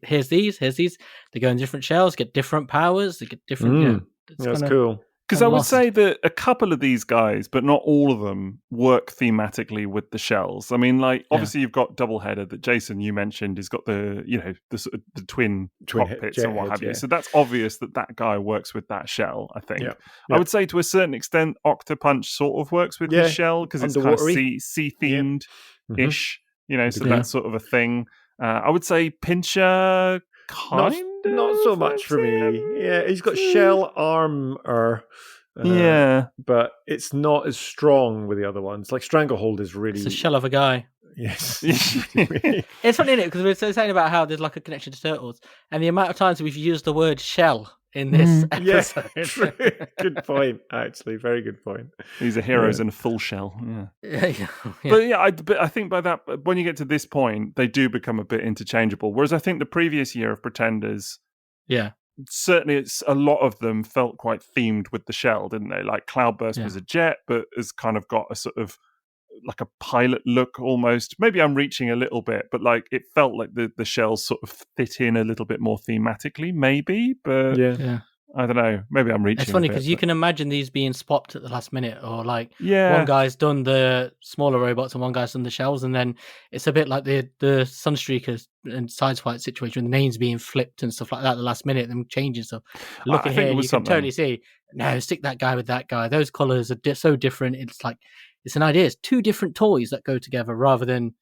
here's these. They go in different shells, get different powers, they get different. You know, it's That's kinda- cool. Because I would lost. say that a couple of these guys, but not all of them, work thematically with the shells. I mean, like obviously you've got Doubleheader that Jason you mentioned. He's got the the sort of the twin cockpits jet and what heads, have you. yeah. So that's obvious that guy works with that shell. I think. Yeah. I would say to a certain extent, Octopunch sort of works with Yeah. his shell because it's kind of Underwatery. sea themed ish. You know, so Yeah. that's sort of a thing. I would say Pincher. Kind Not so much for me. Yeah, he's got shell armor. Yeah. But it's not as strong with the other ones. Like Stranglehold is really. It's a shell of a guy. Yes. It's funny, isn't it? Because we were saying about how there's like a connection to Turtles, and the amount of times we've used the word shell in this Yes, episode. true. Good point. Actually, very good point. These are heroes in a full shell. Yeah. Yeah. But I think by that, when you get to this point, they do become a bit interchangeable. Whereas I think the previous year of Pretenders, Yeah. certainly a lot of them felt quite themed with the shell, didn't they? Like Cloudburst Yeah. was a jet, but has kind of got a sort of like a pilot look almost. Maybe I'm reaching a little bit, but like it felt like the shells sort of fit in a little bit more thematically, maybe. But Yeah. I don't know. Maybe I'm reaching. It's funny a bit, because you but- can imagine these being swapped at the last minute, or like Yeah. one guy's done the smaller robots and one guy's done the shells, and then it's a bit like the Sunstreakers and Sideswipe situation, with the names being flipped and stuff like that at the last minute, them changing stuff. Look I at think here, it and was you can something. totally see. No, stick that guy with that guy. Those colors are so different. It's like it's an idea. It's two different toys that go together rather than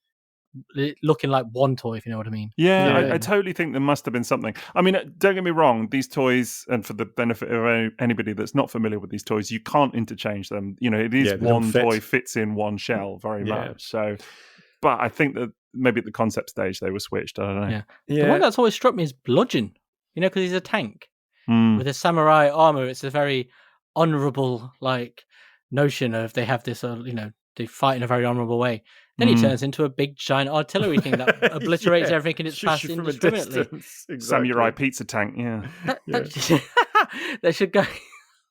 it looking like one toy, if you know what I mean. Yeah, Yeah. I totally think there must have been something. I mean, don't get me wrong, these toys, and for the benefit of anybody that's not familiar with these toys, you can't interchange them. You know, it is Yeah, they don't one fit. toy fits in one shell very Yeah. much. So, but I think that maybe at the concept stage they were switched. I don't know. Yeah. Yeah. The one that's always struck me is Bludgeon, you know, because he's a tank Hmm. with a samurai armor. It's a very honorable, like, notion of they have this, they fight in a very honourable way. Then he turns into a big giant artillery thing that obliterates everything in its path indiscriminately. Exactly. Samurai pizza tank, yeah. They should go.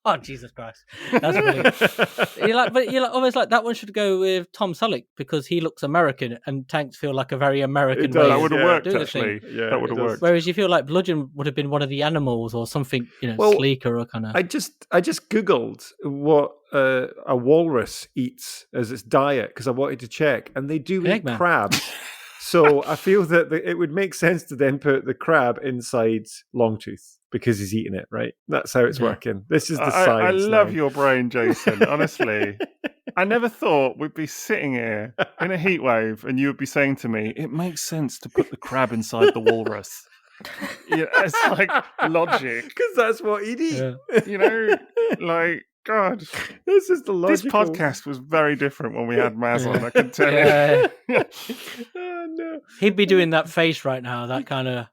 Oh, Jesus Christ! That's funny. You're like almost like that one should go with Tom Selleck because he looks American and tanks feel like a very American way. That would have worked doing actually. Yeah, that would have worked. Whereas you feel like Bludgeon would have been one of the animals or something, sleeker or kind of. I just googled what a walrus eats as its diet because I wanted to check, and they do eat crabs. So I feel that it would make sense to then put the crab inside Longtooth because he's eating it, right? That's how it's working. This is the science. I love your brain, Jason. Honestly, I never thought we'd be sitting here in a heat wave and you would be saying to me, "It makes sense to put the crab inside the walrus." Yeah, it's like logic because that's what he'd eat. Yeah. God, this is the logical. This podcast was very different when we had Maz on. I can tell you. Oh, no. He'd be doing that face right now. That kind of.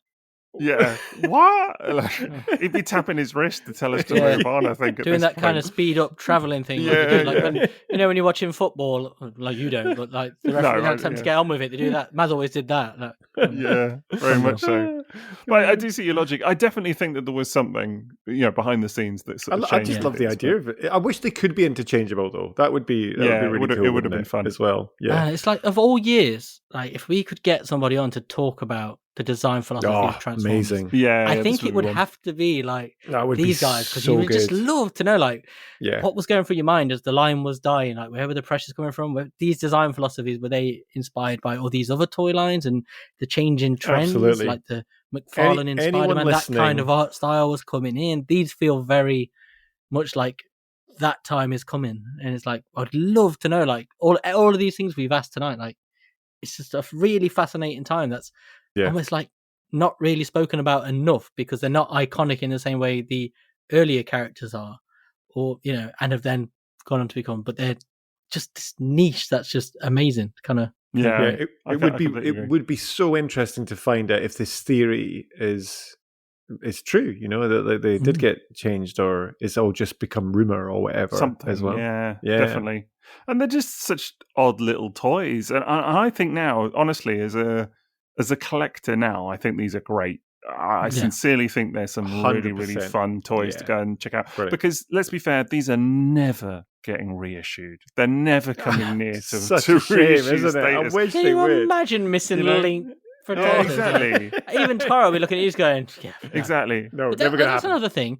Yeah. What? He'd be tapping his wrist to tell us to move on. I think doing that kind of speed up traveling thing. When you're watching football, like you don't, but like the referee has time to get on with it. They do that. Maz always did that. Yeah, very much so. But I do see your logic. I definitely think that there was something, behind the scenes that sort of changed. I just love the idea of it. I wish they could be interchangeable, though. That would be really cool. It would have been fun as well. Yeah, it's like of all years, like if we could get somebody on to talk about the design philosophy of Transformers. Amazing. Yeah, I think it would have to be like these guys because you would just love to know what was going through your mind as the line was dying, like where were the pressures coming from? Where these design philosophies, were they inspired by all these other toy lines and the changing trends? Absolutely. Like the McFarlane in Spider-Man, that kind of art style was coming in. These feel very much like that time is coming. And it's like, I'd love to know like all of these things we've asked tonight, like it's just a really fascinating time that's almost like not really spoken about enough because they're not iconic in the same way the earlier characters are, or and have then gone on to become. But they're just this niche that's just amazing. Kind of it would be so interesting to find out if this theory is true. That they did get changed, or it's all just become rumor or whatever. Something as well. Yeah, definitely. And they're just such odd little toys, and I think now, honestly, as a collector now, I think these are great. I sincerely think there's some 100%. really fun toys to go and check out. Brilliant. Because let's be fair, these are never getting reissued. They're never coming near to such a shame, isn't it? I wish Can they you would. Imagine missing the link for toys. Exactly. Even Tara will be looking at you going, exactly. No, but never going to happen. That's another thing.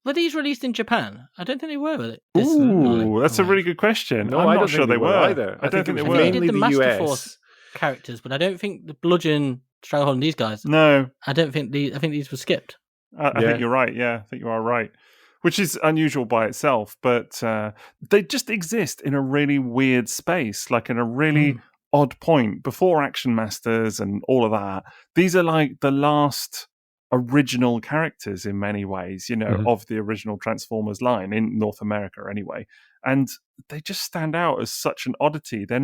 Were these released in Japan? I don't think they were. With it. Ooh, that's a really good question. No, I'm not sure they were either. I don't think they were. They did the Master US. Force characters, but I don't think the Bludgeon, Stranglehold, and these guys. No, I don't think I think these were skipped. I think you're right. Yeah, I think you are right. Which is unusual by itself, but they just exist in a really weird space, like in a really odd point. Before Action Masters and all of that, these are like the last original characters in many ways, of the original Transformers line in North America anyway. And they just stand out as such an oddity. They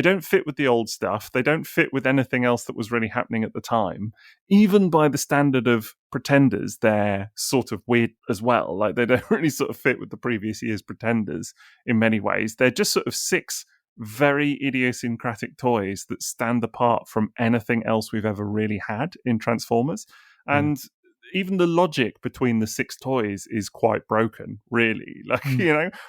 don't fit with the old stuff. They don't fit with anything else that was really happening at the time. Even by the standard of Pretenders, they're sort of weird as well. Like they don't really sort of fit with the previous year's Pretenders in many ways. They're just sort of 6 very idiosyncratic toys that stand apart from anything else we've ever really had in Transformers. And even the logic between the 6 toys is quite broken, really. Like,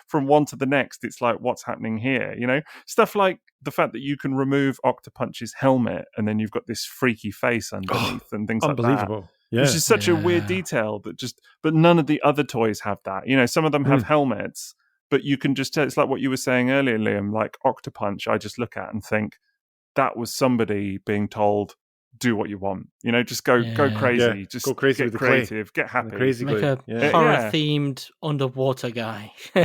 from one to the next, it's like, what's happening here? Stuff like the fact that you can remove Octopunch's helmet and then you've got this freaky face underneath and things like that. Unbelievable. Yeah. Which is such a weird detail but none of the other toys have that. Some of them have helmets, but you can just tell, it's like what you were saying earlier, Liam, like Octopunch, I just look at and think that was somebody being told, do what you want, just go crazy, just go crazy, get with creative, get happy, crazy, make a horror-themed underwater guy. Do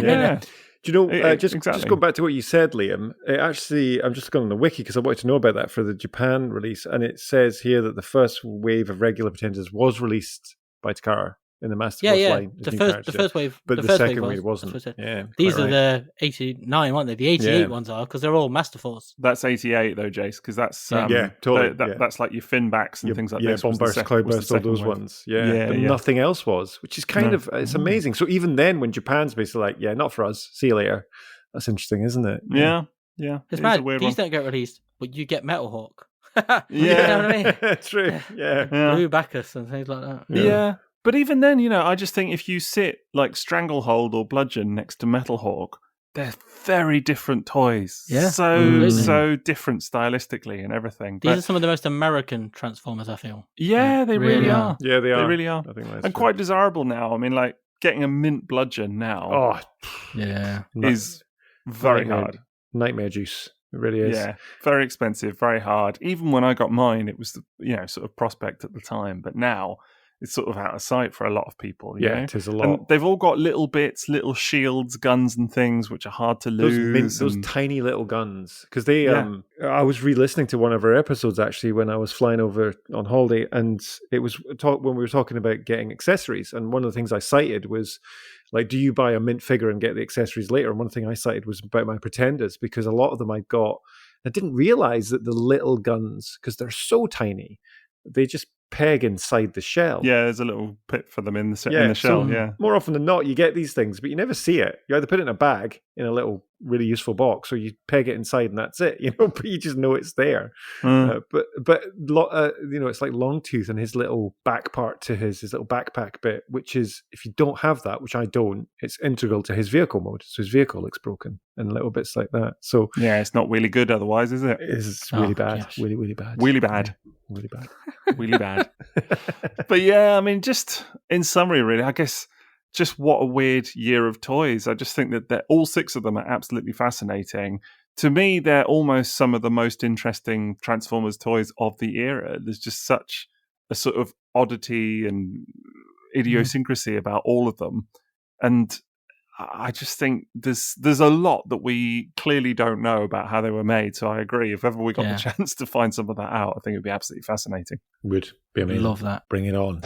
you know? Just go back to what you said, Liam. Actually, I'm just going on the wiki because I wanted to know about that for the Japan release, and it says here that the first wave of regular Pretenders was released by Takara in the Master Yeah, Force yeah. line. The first wave, but the second wave wasn't. Yeah, these quite are the 89, aren't they? The 88 ones are because they're all Master Force. That's 88 though, Jace, because that's totally. That's like your fin backs and things like this. Bomb burst, cloud burst, all those ones. Yeah, but nothing else was, which is kind of it's amazing. So even then, when Japan's basically like, yeah, not for us. See you later. That's interesting, isn't it? Yeah. It's mad. These don't get released, but you get Metal Hawk. Yeah, you know what I mean? True. Yeah. Blue Bacchus and things like that. Yeah. But even then, I just think if you sit like Stranglehold or Bludgeon next to Metal Hawk, they're very different toys. Yeah. So different stylistically and everything. These are some of the most American Transformers, I feel. Yeah, they really are. Yeah, they are. They really are. I think that's and quite desirable now. I mean, like getting a mint Bludgeon now. Oh, yeah. Is very hard. Nightmare juice. It really is. Yeah, very expensive, very hard. Even when I got mine, it was sort of prospect at the time, but now it's sort of out of sight for a lot of people. You know? It is a lot. And they've all got little bits, little shields, guns, and things which are hard to lose. Those tiny little guns, because they. I was re-listening to one of our episodes actually when I was flying over on holiday, and it was when we were talking about getting accessories, and one of the things I cited was, like, do you buy a mint figure and get the accessories later? And one thing I cited was about my Pretenders, because a lot of them I got, I didn't realize that the little guns, because they're so tiny, they just peg inside the shell. Yeah, there's a little pit for them in the shell. So more often than not, you get these things, but you never see it. You either put it in a bag in a little really useful box, or you peg it inside and that's it. But you just know it's there. But it's like Longtooth and his little back part to his little backpack bit, which is, if you don't have that, which I don't, it's integral to his vehicle mode. So his vehicle looks broken and little bits like that. So yeah, it's not really good otherwise, is it? It's really bad. Gosh. Really, really bad. Really bad. Yeah, really bad. Really bad. But yeah, I mean, just in summary, really, I guess, just what a weird year of toys. I just think that all 6 of them are absolutely fascinating. To me, they're almost some of the most interesting Transformers toys of the era. There's just such a sort of oddity and idiosyncrasy about all of them. And I just think there's a lot that we clearly don't know about how they were made. So I agree. If ever we got the chance to find some of that out, I think it'd be absolutely fascinating. Would be amazing. Love that. Bring it on.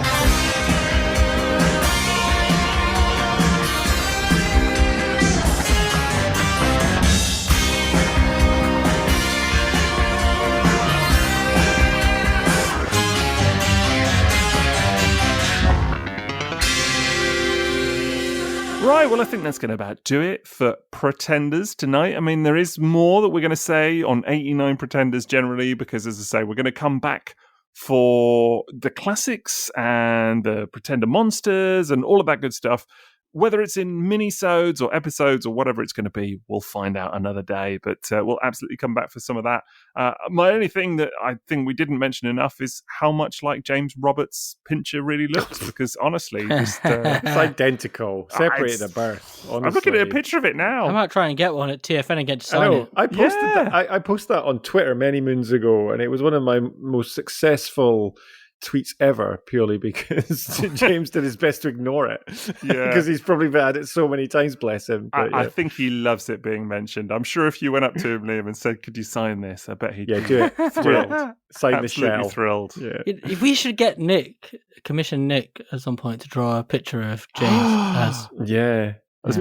Right, well, I think that's going to about do it for Pretenders tonight. I mean, there is more that we're going to say on 89 Pretenders generally, because, as I say, we're going to come back for the classics and the Pretender monsters and all of that good stuff. Whether it's in mini-sodes or episodes or whatever it's going to be, we'll find out another day. But we'll absolutely come back for some of that. My only thing that I think we didn't mention enough is how much like James Roberts' Pincher really looks. Because honestly, just, it's identical, separated at birth. Honestly. I'm looking at a picture of it now. I might try and get one at TFN and get to sign it. I posted that. I posted that on Twitter many moons ago, and it was one of my most successful tweets ever, purely because James did his best to ignore it. Yeah, because he's probably had it so many times, bless him. But, I think he loves it being mentioned. I'm sure if you went up to him, Liam, and said, "Could you sign this?" I bet he'd be do it. thrilled. Sign absolutely the shell. Thrilled. Yeah. We should get commission Nick at some point to draw a picture of James as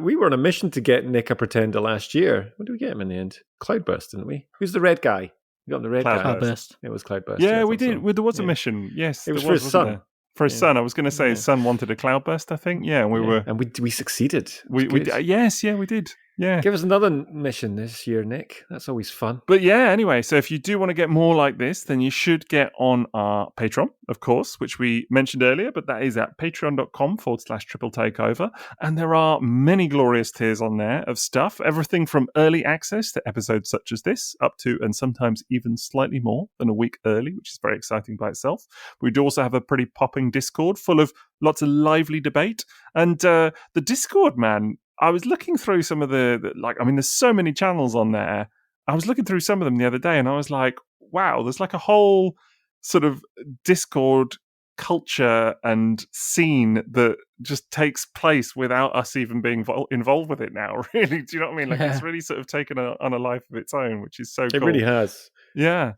we were on a mission to get Nick a Pretender last year. What did we get him in the end? Cloudburst, didn't we? Who's the red guy? We got the red guy. Cloudburst. It was Cloudburst. Yeah, we did. There was a mission. Yes, it was for his son. There? For his son. I was going to say his son wanted a Cloudburst, I think. Yeah, and we succeeded. We did. Yeah. Give us another mission this year, Nick. That's always fun. But yeah, anyway, so if you do want to get more like this, then you should get on our Patreon, of course, which we mentioned earlier, but that is at patreon.com/Triple Takeover. And there are many glorious tiers on there of stuff, everything from early access to episodes such as this, up to, and sometimes even slightly more than a week early, which is very exciting by itself. We do also have a pretty popping Discord full of lots of lively debate. And the Discord, man, I was looking through some of there's so many channels on there. I was looking through some of them the other day and I was like, wow, there's like a whole sort of Discord culture and scene that just takes place without us even being involved with it now, really. Do you know what I mean? Like, it's really sort of taken on a life of its own, which is so cool. It really has. Yeah,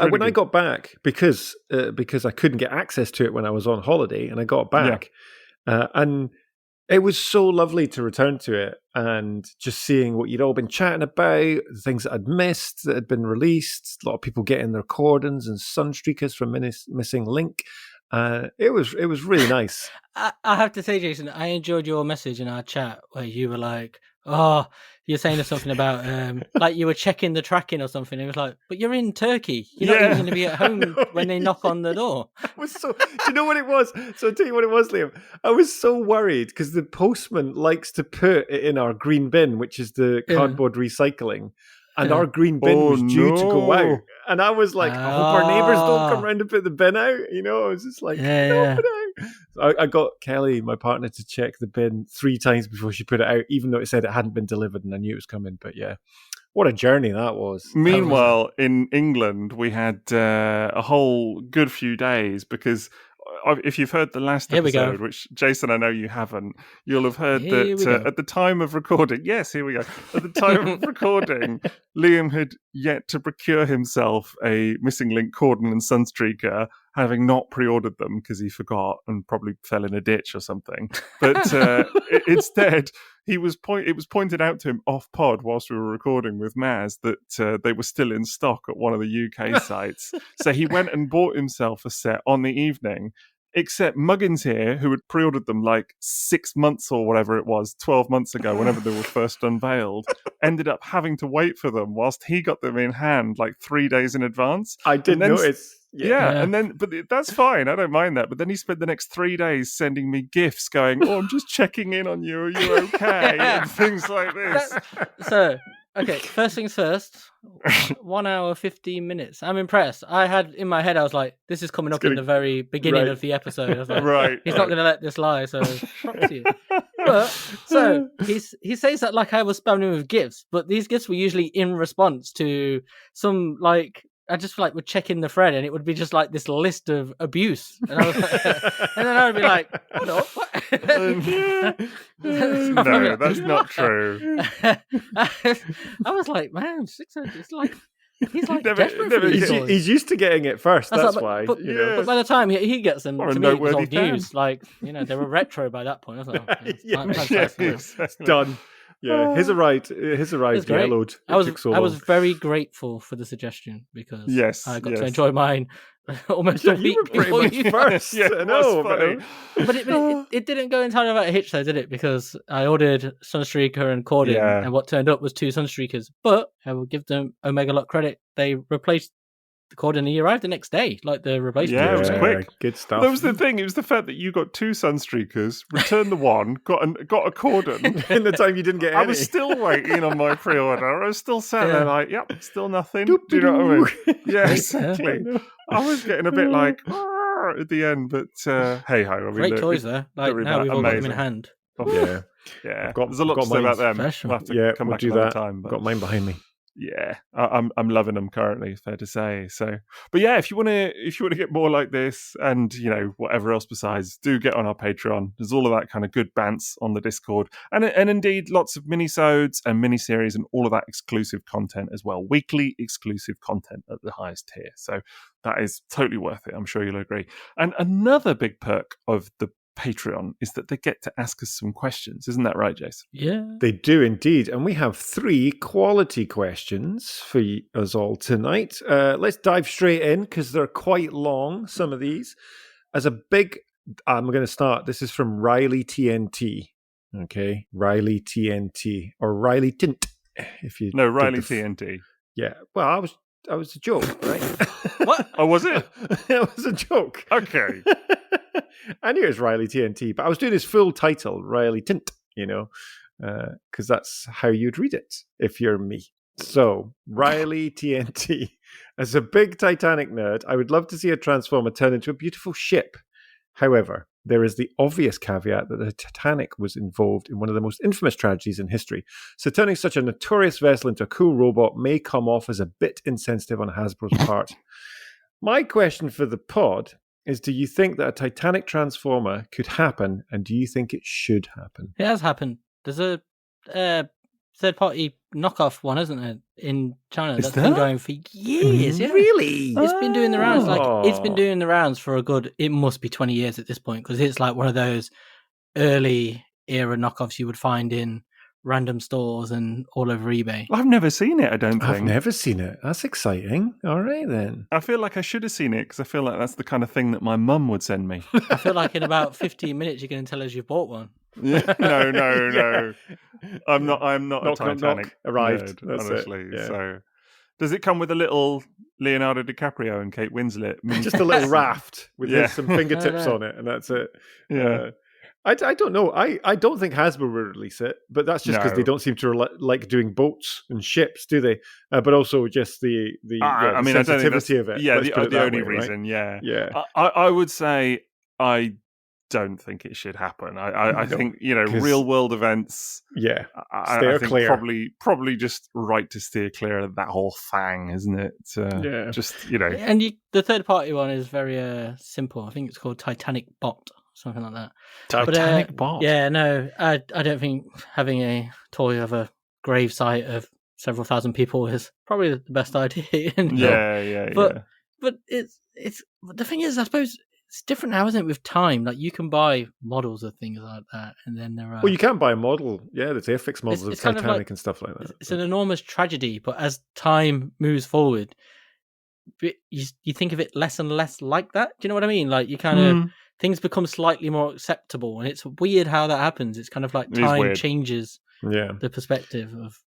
When I got back, because I couldn't get access to it when I was on holiday, and I got back, and it was so lovely to return to it and just seeing what you'd all been chatting about, the things that I'd missed that had been released, a lot of people getting their cordons and sunstreakers from Missing Link. It was really nice. I have to say, Jason, I enjoyed your message in our chat where you were like, "Oh, you're saying something about like you were checking the tracking or something." It was like, "But you're in Turkey. You're not even going to be at home when they knock on the door." Do you know what it was? So I'll tell you what it was, Liam. I was so worried because the postman likes to put it in our green bin, which is the cardboard recycling. And our green bin was due to go out. And I was like, I hope our neighbours don't come round and put the bin out. You know, I was just like, no, put it out. So I got Kelly, my partner, to check the bin 3 times before she put it out, even though it said it hadn't been delivered and I knew it was coming. But yeah, what a journey that was. Meanwhile, in England, we had a whole good few days because if you've heard the last episode, which Jason, I know you haven't, you'll have heard that at the time of recording, yes, here we go. At the time of recording, Liam had yet to procure himself a Missing Link cordon and sunstreaker, having not pre-ordered them because he forgot and probably fell in a ditch or something. But instead, it was pointed out to him off pod whilst we were recording with Maz that they were still in stock at one of the UK sites. So he went and bought himself a set on the evening. Except Muggins here, who had pre-ordered them like 6 months or whatever it was, 12 months ago, whenever they were first unveiled, ended up having to wait for them whilst he got them in hand like 3 days in advance. I did notice. But that's fine. I don't mind that. But then he spent the next 3 days sending me gifts going, I'm just checking in on you. Are you okay? And things like this. Okay, first things first, 1 hour, 15 minutes. I'm impressed. I had in my head, I was like, this is coming up in the very beginning of the episode. I was like, he's not going to let this lie, so props to you. But, so, he says that like I was spamming him with gifts, but these gifts were usually in response to some, like, I just feel like we're checking the thread and it would be just like this list of abuse. And I was like, and then I would be like, no, what? No, that's not true. I was like, man, Sixo, it's like, he's like desperate. He's used to getting it first. That's why. But by the time he gets them, to me, it was old news. Like, they were retro by that point. I was like, it's done. Yeah, his arrived yellowed. I was very grateful for the suggestion because I got to enjoy mine almost a week before you first. I know, but it didn't go entirely without a hitch though, did it? Because I ordered Sunstreaker and cordon, and what turned up was 2 Sunstreakers. But I will give them Omega Lot credit; they replaced the cordon. He arrived the next day, like the replacement. Yeah, it was quick. Good stuff. That was the thing. It was the fact that you got 2 Sunstreakers, returned the one, got a cordon. In the time you didn't get any. I was still waiting on my pre-order. I was still sat there like, still nothing. Do you know what I mean? Yeah, exactly. I was getting a bit like at the end, but hey ho. Great toys there. Like now we've all got them in hand. Yeah. There's a lot to say about them. We'll have to come back another time. But got mine behind me. Yeah, I'm loving them currently. Fair to say. So, but yeah, if you want to get more like this, and whatever else besides, do get on our Patreon. There's all of that kind of good bants on the Discord, and indeed lots of minisodes and miniseries and all of that exclusive content as well. Weekly exclusive content at the highest tier. So that is totally worth it. I'm sure you'll agree. And another big perk of the Patreon is that they get to ask us some questions. Isn't that right, Jason? Yeah. They do indeed. And we have 3 quality questions for us all tonight. Let's dive straight in because they're quite long, some of these. I'm going to start. This is from Riley TNT. Okay. Riley TNT or Riley Tint. Riley TNT. Yeah. Well, I was a joke, right? What? Oh, was it? It was a joke. Okay. I knew it was Riley TNT, but I was doing his full title, Riley Tint, because that's how you'd read it if you're me. So, Riley TNT. As a big Titanic nerd, I would love to see a Transformer turn into a beautiful ship. However, there is the obvious caveat that the Titanic was involved in one of the most infamous tragedies in history. So turning such a notorious vessel into a cool robot may come off as a bit insensitive on Hasbro's part. My question for the pod is, do you think that a Titanic Transformer could happen, and do you think it should happen? It has happened. There's a third-party knockoff one, isn't there, in China? Is That's been there? going for years. Yeah. Really? It's been doing the rounds. Like it's been Oh. doing the rounds for a good. It must be 20 years at this point because it's like one of those early era knockoffs you would find in random stores and all over eBay. I've never seen it, I don't think. I've never seen it. That's exciting. All right, then. I feel like I should have seen it because I feel like that's the kind of thing that my mum would send me. I feel like in about 15 minutes you're going to tell us you've bought one. Yeah. No. Yeah. I'm not a Knock, knock, Titanic knock. Arrived. nerd, That's honestly. it. Yeah. So, does it come with a little Leonardo DiCaprio and Kate Winslet? Just a little raft with Yeah. some fingertips No. on it, and that's it. Yeah. I don't know. I don't think Hasbro will release it, but that's just because No. they don't seem to like doing boats and ships, do they? But also just the I mean, I don't think sensitivity of it. Yeah, Let's put it the that only way, right? reason. Yeah. Yeah. I would say I don't think it should happen. I No, think 'cause- real world events. Yeah. I Steer think clear. probably just right to steer clear of that whole thing, isn't it? Yeah. Just And the third party one is very simple. I think it's called Titanic Bot, something like that. Titanic bot. Yeah, no, I don't think having a toy of a gravesite of several thousand people is probably the best idea. yeah. But it's the thing is, I suppose it's different now, isn't it? With time, like you can buy models of things like that, and then there are. Well, you can buy a model. Yeah, there's Airfix models It's of kind of Titanic like- and stuff like that. It's an enormous tragedy, but as time moves forward, you think of it less and less like that. Do you know what I mean? Like you kind of things become slightly more acceptable, and it's weird how that happens. It's kind of like It is time weird. changes Yeah. the perspective of.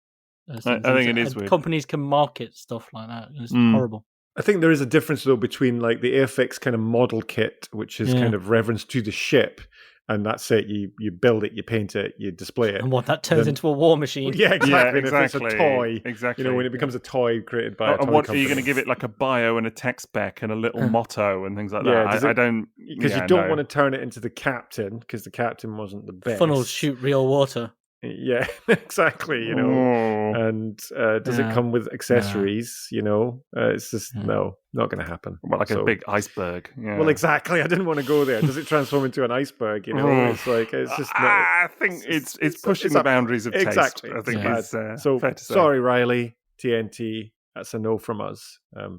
I think it is weird. Companies can market stuff like that. And it's Mm. horrible. I think there is a difference though between like the Airfix kind of model kit, which is Yeah. kind of reference to the ship, and that's it. You build it, you paint it, you display it. And what that turns Then- into a war machine. Yeah, exactly. Yeah, And if it's exactly. a toy, Exactly. when it becomes a toy created by a toy and what are company. you going to give it like a bio and a tech spec and a little motto and things like Yeah, that? does I it- don't Because you don't want to turn it into the captain, because the captain wasn't the best. Funnels shoot real water. Yeah, exactly. Oh. And does it Yeah. come with accessories? It's just not going to happen. Well, like So- a big iceberg. Yeah. Well, exactly. I didn't want to go there. Does it transform into an iceberg? Oh. It's like it's just not. I think it's pushing it's the up- boundaries of taste. exactly. I think Yeah. it's So fair to say. sorry, Riley, TNT. That's a no from us.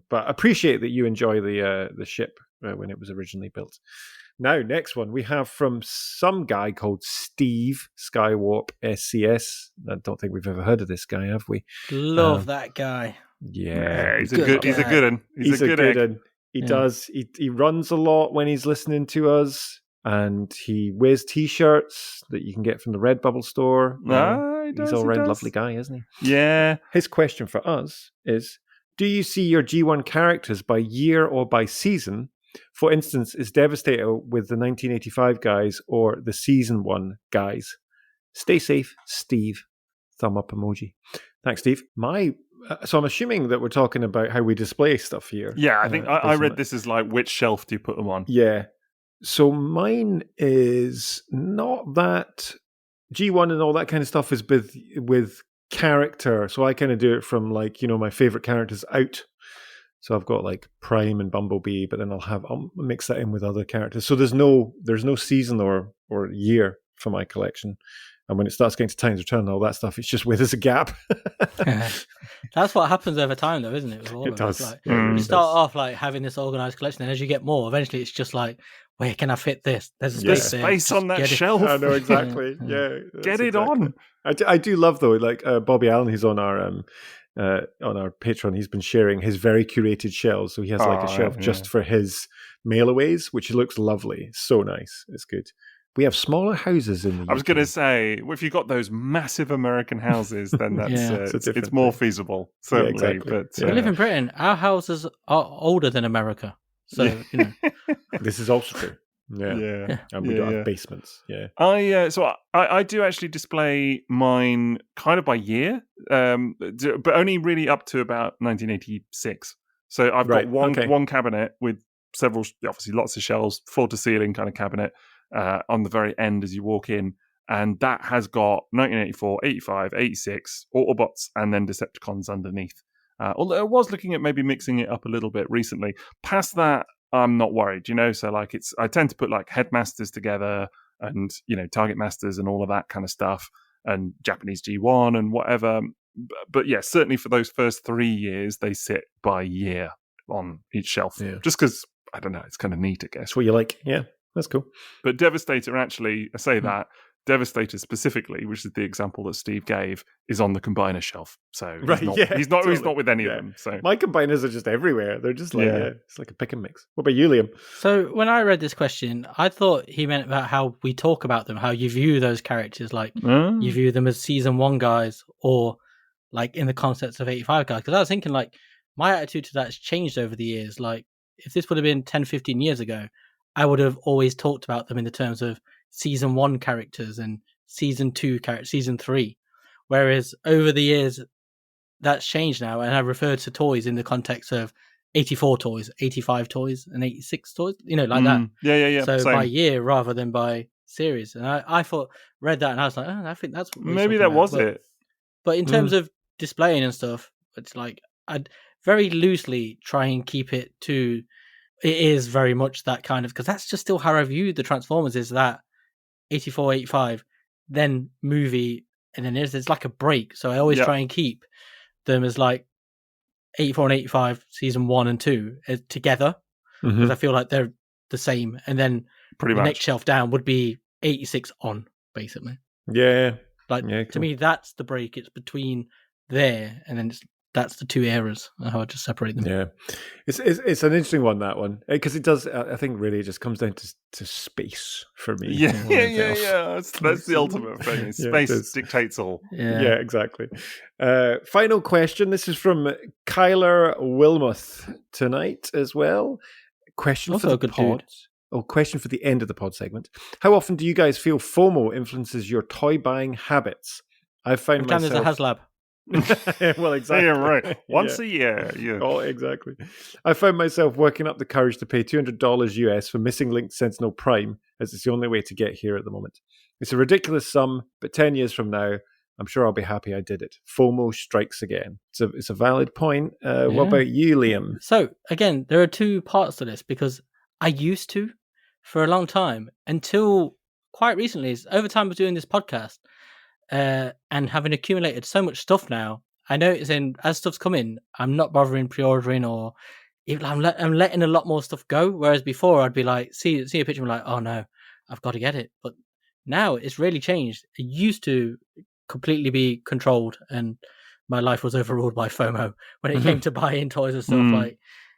But appreciate that you enjoy the ship when it was originally built. Now, next one we have from some guy called Steve Skywarp SCS. I don't think we've ever heard of this guy, have we? Love that guy. Yeah, he's a Good good. He's a guy. good one. He's a good egg. one. He Yeah. does. He runs a lot when he's listening to us, and he wears T-shirts that you can get from the Redbubble store. He does, He's all he round does. lovely guy, isn't he? Yeah. His question for us is: do you see your G1 characters by year or by season? For instance, is Devastator with the 1985 guys or the season 1 guys? Stay safe, Steve. Thumb up emoji. Thanks, Steve. So I'm assuming that we're talking about how we display stuff here. Yeah, I think I based on read it. this as like, which shelf do you put them on? Yeah. So mine is not that G1 and all that kind of stuff is with character. So I kind of do it from like, my favorite characters out. So I've got like Prime and Bumblebee, but then I'll mix that in with other characters. So there's no season or year for my collection. And when it starts getting to Titan's Return and all that stuff, it's just where there's a gap. That's what happens over time, though, isn't it? With all It of does. Like, Yeah, it really you start does. off like having this organized collection, and as you get more, eventually it's just like, where can I fit this? There's a Yeah. space there. Space Just on that get it. shelf. I know exactly. Yeah. Yeah, Get that's it exactly. on. I do love though, like Bobby Allen, who's on our Patreon. He's been sharing his very curated shelves, so he has like a shelf yeah. just for his mailaways, which looks lovely. So nice. It's good. We have smaller houses in the I was UK. going to say, if you've got those massive American houses, then that's Yeah. It's a different it's more thing. feasible, certainly. exactly. But Yeah. We live in Britain. Our houses are older than America. So, This is also true. Yeah. yeah. And we don't have basements. Yeah. I do actually display mine kind of by year, but only really up to about 1986. So I've Right, got okay. one cabinet with several, obviously lots of shelves, floor to ceiling kind of cabinet on the very end as you walk in. And that has got 1984, 85, 86, Autobots, and then Decepticons underneath. Although I was looking at maybe mixing it up a little bit recently. Past that, I'm not worried, So like I tend to put like Headmasters together and, Target Masters and all of that kind of stuff and Japanese G1 and whatever. but yeah, certainly for those first 3 years, they sit by year on each shelf. Yeah. Just because, I don't know, it's kind of neat, I guess. That's what you like. Yeah, that's cool. But Devastator, actually, I say that, Devastator specifically, which is the example that Steve gave, is on the combiner shelf. So he's not with any of them. So my combiners are just everywhere. They're just like it's like a pick and mix. What about you, Liam? So when I read this question, I thought he meant about how we talk about them, how you view those characters, like you view them as season 1 guys, or like in the concepts of 85 guys. Because I was thinking, like, my attitude to that has changed over the years. Like, if this would have been 10, 15 years ago, I would have always talked about them in the terms of season 1 characters and season 2 characters, season 3. Whereas over the years, that's changed now, and I refer to toys in the context of 84 toys, 85 toys, and 86 toys, like that. Yeah. So same. by year rather than by series. And I read that and I was like, I think that's what maybe that was it. But in terms of displaying and stuff, it's like I'd very loosely try and keep it to, it is very much that kind of, because that's just still how I view the Transformers, is that 84, 85, then movie, and then it's like a break. So I always try and keep them as like 84 and 85 season 1 and 2 together, because I feel like they're the same. And then pretty the much next shelf down would be 86 on, basically. Yeah. Like, to me, that's the break. It's between there, and then that's the 2 eras, how I just separate them. Yeah, it's an interesting one, that one, because it does. I think really it just comes down to space for me. Yeah. That's the ultimate thing. Space dictates all. Yeah, exactly. Final question. This is from Kyler Wilmoth tonight as well. Question also for a good pod. Question for the end of the pod segment. How often do you guys feel FOMO influences your toy buying habits? I've found myself... There's a HasLab. Well, exactly. Yeah, right. Once a year. Yeah. Oh, exactly. I found myself working up the courage to pay $200 US for Missing Link Sentinel Prime, as it's the only way to get here at the moment. It's a ridiculous sum, but 10 years from now, I'm sure I'll be happy I did it. FOMO strikes again. It's a valid point. What about you, Liam? So, again, there are 2 parts to this, because I used to for a long time, until quite recently, over time of doing this podcast, and having accumulated so much stuff now, I notice as stuff's come in, I'm not bothering pre-ordering, or I'm letting a lot more stuff go. Whereas before, I'd be like, see a picture and be like, oh no, I've got to get it. But now it's really changed. It used to completely be controlled, and my life was overruled by FOMO when it came to buying toys and stuff. Like,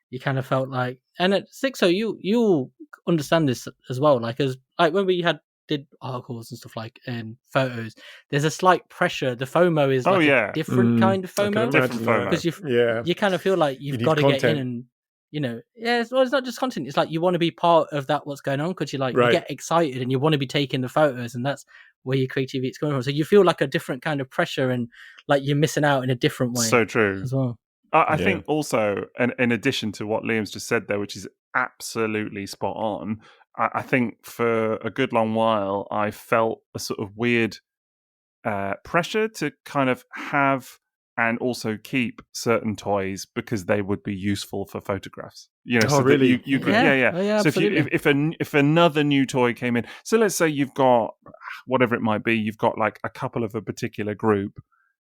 you kind of felt like, and at Sixo, you'll understand this as well. Like when we did articles and stuff like, and photos, there's a slight pressure. The FOMO is a different kind of FOMO, because you kind of feel like you've got to get in, and it's not just content. It's like you want to be part of that, what's going on, because you get excited and you want to be taking the photos, and that's where your creativity is coming from. So you feel like a different kind of pressure, and like you're missing out in a different way. So true as well. I think also, and in addition to what Liam's just said there, which is absolutely spot on, I think for a good long while I felt a sort of weird pressure to kind of have and also keep certain toys because they would be useful for photographs. So really? That you could, yeah. So if another new toy came in, so let's say you've got whatever it might be, you've got like a couple of a particular group,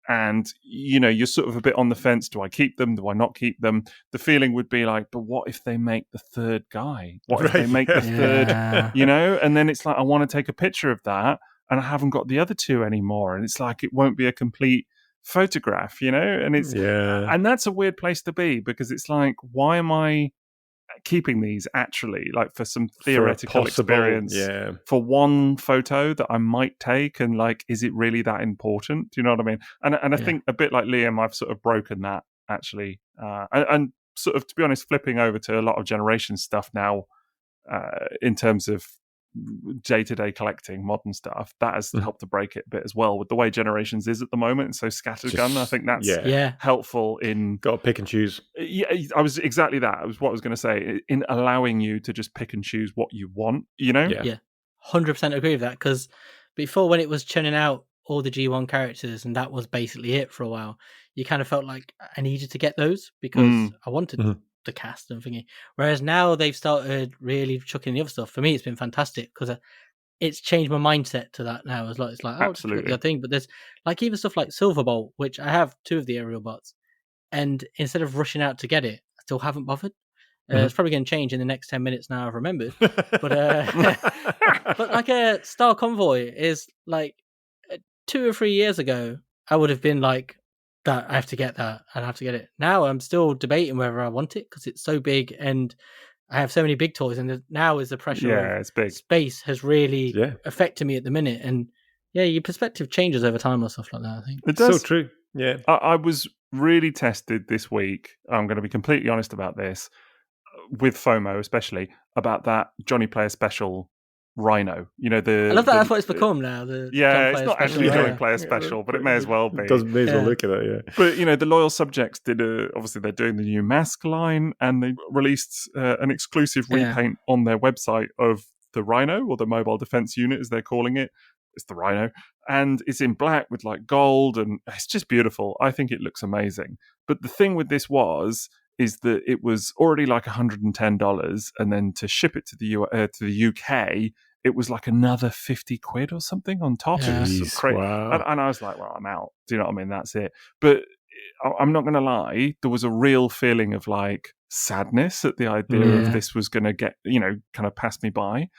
and you're sort of a bit on the fence. Do I keep them? Do I not keep them? The feeling would be like, but what if they make the third guy? What if they make the third? And then it's like, I want to take a picture of that, and I haven't got the other 2 anymore, and it's like it won't be a complete photograph, and it's and that's a weird place to be, because it's like, why am I keeping these actually, like, for some theoretical experience for one photo that I might take, and like, is it really that important? Do you know what I mean? And I think a bit like Liam, I've sort of broken that actually, and sort of, to be honest, flipping over to a lot of Generation stuff now, in terms of day-to-day collecting modern stuff, that has helped to break it a bit as well, with the way Generations is at the moment, and so scattergun. I think that's helpful in got to pick and choose. I was exactly that. It was what I was going to say, in allowing you to just pick and choose what you want. 100% agree with that, because before, when it was churning out all the G1 characters and that was basically it for a while, you kind of felt like I needed to get those because I wanted the cast and thingy. Whereas now they've started really chucking the other stuff. For me, it's been fantastic, because it's changed my mindset to that now. It's like, oh, just pick up the other thing. But there's like even stuff like Silverbolt, which I have 2 of the aerial bots, and instead of rushing out to get it, I still haven't bothered. It's probably going to change in the next 10 minutes now I've remembered. But but like a Star Convoy is like 2 or 3 years ago, I would have been like, that I have to get that, and I have to get it. Now I'm still debating whether I want it because it's so big and I have so many big toys, and now is the pressure of it's big. Space has really affected me at the minute. And your perspective changes over time or stuff like that, I think. It's so true. Yeah. I was really tested this week. I'm going to be completely honest about this, with FOMO especially, about that Johnny Player Special Rhino. I love that that's what it's become now. It's not actually Johnny Player Special, but it may as well be. May as well look at it, yeah. But, the Loyal Subjects obviously they're doing the new mask line, and they released an exclusive repaint on their website of the Rhino, or the Mobile Defense Unit as they're calling it. It's the Rhino. And it's in black with like gold, and it's just beautiful. I think it looks amazing. But the thing with this is that it was already like $110, and then to ship it to the UK, it was like another 50 quid or something on top. Jeez, wow. And I was like, well, I'm out. Do you know what I mean? That's it. But I'm not going to lie, there was a real feeling of like sadness at the idea of this was going to get, kind of pass me by.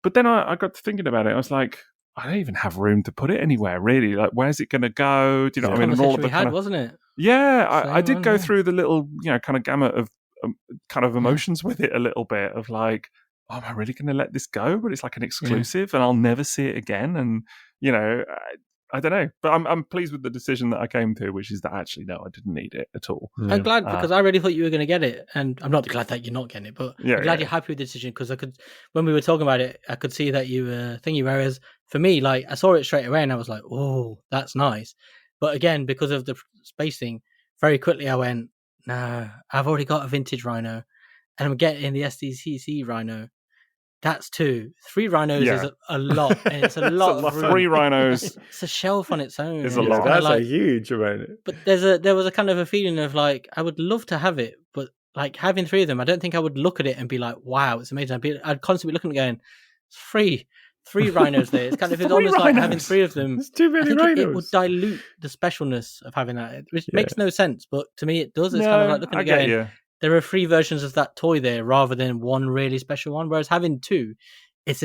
But then I got to thinking about it. I was like, I don't even have room to put it anywhere, really. Like, where's it going to go? Do you know what I mean? And all of the wasn't it? Yeah, I did go through the little, kind of gamut of kind of emotions with it a little bit of like, oh, am I really going to let this go? But it's like an exclusive and I'll never see it again. And, I don't know. But I'm pleased with the decision that I came to, which is that actually, no, I didn't need it at all. Yeah. I'm glad because I really thought you were going to get it. And I'm not glad that you're not getting it, but I'm glad you're happy with the decision because when we were talking about it, I could see that you were thinking, whereas for me, like I saw it straight away and I was like, oh, that's nice. But again, because of the space thing, very quickly I went, no, I've already got a vintage Rhino and I'm getting the SDCC Rhino. That's 2. 3 rhinos is a lot, and it's a lot of room. 3 rhinos. It's a shelf on its own. It's a lot. That's a huge amount. But there was a kind of a feeling of like I would love to have it, but like having 3 of them, I don't think I would look at it and be like, "Wow, it's amazing." I'd constantly be looking and going, "It's 3 rhinos there." It's kind of it's almost like having 3 of them. There's too many rhinos. It would dilute the specialness of having that, which makes no sense. But to me, it does. It's kind of like looking at it. There are 3 versions of that toy there rather than one really special one. Whereas having 2, it's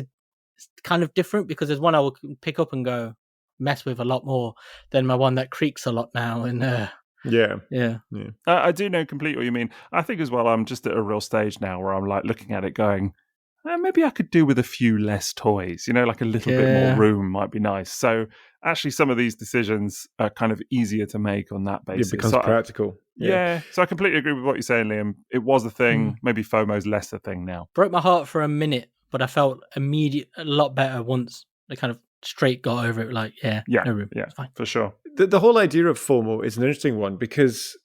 kind of different because there's one I will pick up and go mess with a lot more than my one that creaks a lot now. And I do know completely what you mean. I think as well, I'm just at a real stage now where I'm like looking at it going, maybe I could do with a few less toys, like a little bit more room might be nice. So actually some of these decisions are kind of easier to make on that basis. It becomes practical. So I completely agree with what you're saying, Liam. It was a thing. Maybe FOMO's less a thing now. Broke my heart for a minute, but I felt a lot better once I kind of straight got over it. Like, no room. Yeah, it's fine. For sure. The whole idea of FOMO is an interesting one because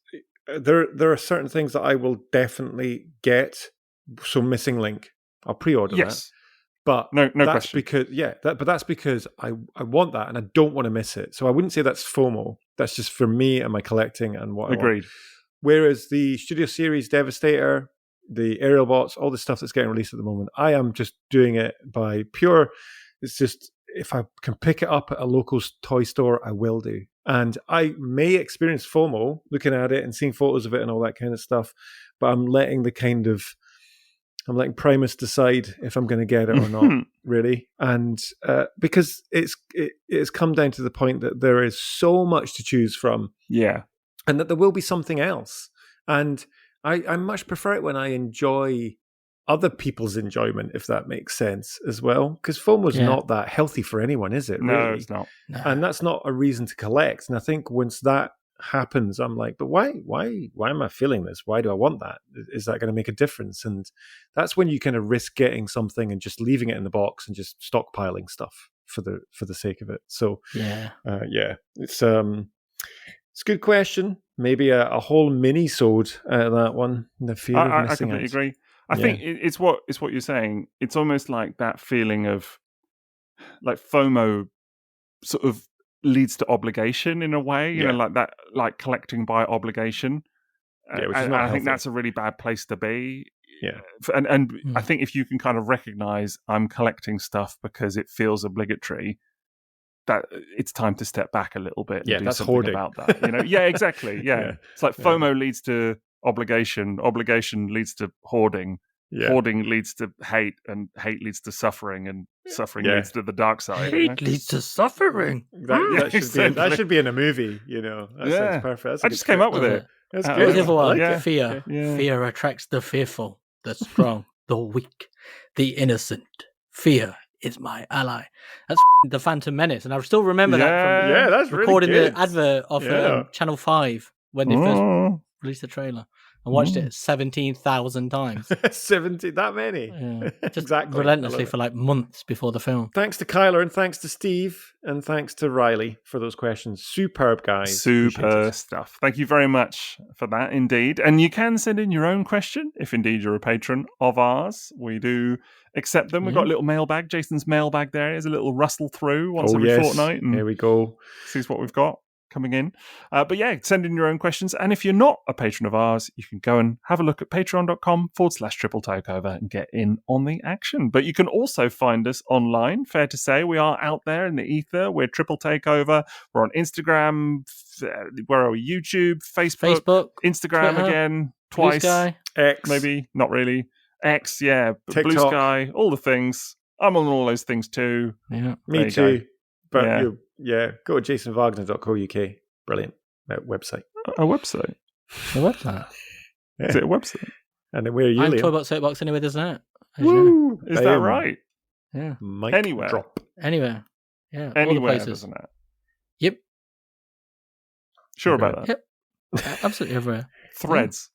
there are certain things that I will definitely get. So Missing Link, I'll pre-order that. But no that's question. Because but that's because I want that and I don't want to miss it. So I wouldn't say that's FOMO. That's just for me and my collecting and what Agreed. I want. Whereas the Studio Series Devastator, the aerial bots, all the stuff that's getting released at the moment, I am just doing it by pure. It's just if I can pick it up at a local toy store, I will do. And I may experience FOMO looking at it and seeing photos of it and all that kind of stuff, but I'm letting Primus decide if I'm going to get it or not, really. And because it's come down to the point that there is so much to choose from. Yeah. And that there will be something else. And I much prefer it when I enjoy other people's enjoyment, if that makes sense as well. Because FOMO's not that healthy for anyone, is it? No, really? It's not. No. And that's not a reason to collect. And I think once that happens, I'm like, but why am I feeling this? Why do I want that? Is that going to make a difference? And that's when you kind of risk getting something and just leaving it in the box and just stockpiling stuff for the sake of it. So it's a good question. Maybe a whole mini-sode out of that one. The fear of missing out. I completely agree. I think it's what you're saying. It's almost like that feeling of like FOMO sort of leads to obligation in a way, like that, like collecting by obligation. Which is and not I think healthy. that's a really bad place to be. And I think if you can kind of recognize I'm collecting stuff because it feels obligatory, that it's time to step back a little bit and do that's something hoarding. about that. Yeah, exactly. Yeah. It's like FOMO leads to obligation leads to hoarding. Hoarding leads to hate, and hate leads to suffering, and suffering leads to the dark side. Hate leads to suffering. That should be in a movie, That sounds perfect. I just came up with it. That's What good. was the other one? Like Fear. Fear attracts the fearful, the strong, the weak, the innocent. Fear is my ally. That's the Phantom Menace, and I still remember that from that's recording really good. the advert off Channel 5 when they first released the trailer. I watched it 17,000 times. 70, that many? Yeah. Just exactly. Relentlessly for like months before the film. Thanks to Kyler, and thanks to Steve, and thanks to Riley for those questions. Superb, guys. Super stuff. Thank you very much for that, indeed. And you can send in your own question if indeed you're a patron of ours. We do accept them. We've got a little mailbag. Jason's mailbag there is a little rustle through once every fortnight. And here we go. Sees what we've got coming in. But send in your own questions. And if you're not a patron of ours, you can go and have a look at patreon.com/Triple Takeover and get in on the action. But you can also find us online. Fair to say, we are out there in the ether. We're Triple Takeover. We're on Instagram. Where are we? YouTube, Facebook, Instagram Twitter, again, twice. Blue Sky. X. Maybe, not really. X, TikTok. Blue Sky, all the things. I'm on all those things too. Yeah. Me too. But go to jasonwagner.co.uk. Brilliant website. A website? A website? Is it a website? And then where are you, I'm Liam? Toybox Soapbox anywhere there's that. Woo! Is that right? Yeah. Anywhere. Drop. Anywhere. Yeah. Anywhere, all the places. doesn't it? Yep. Sure about that? Yep. Absolutely everywhere. Threads.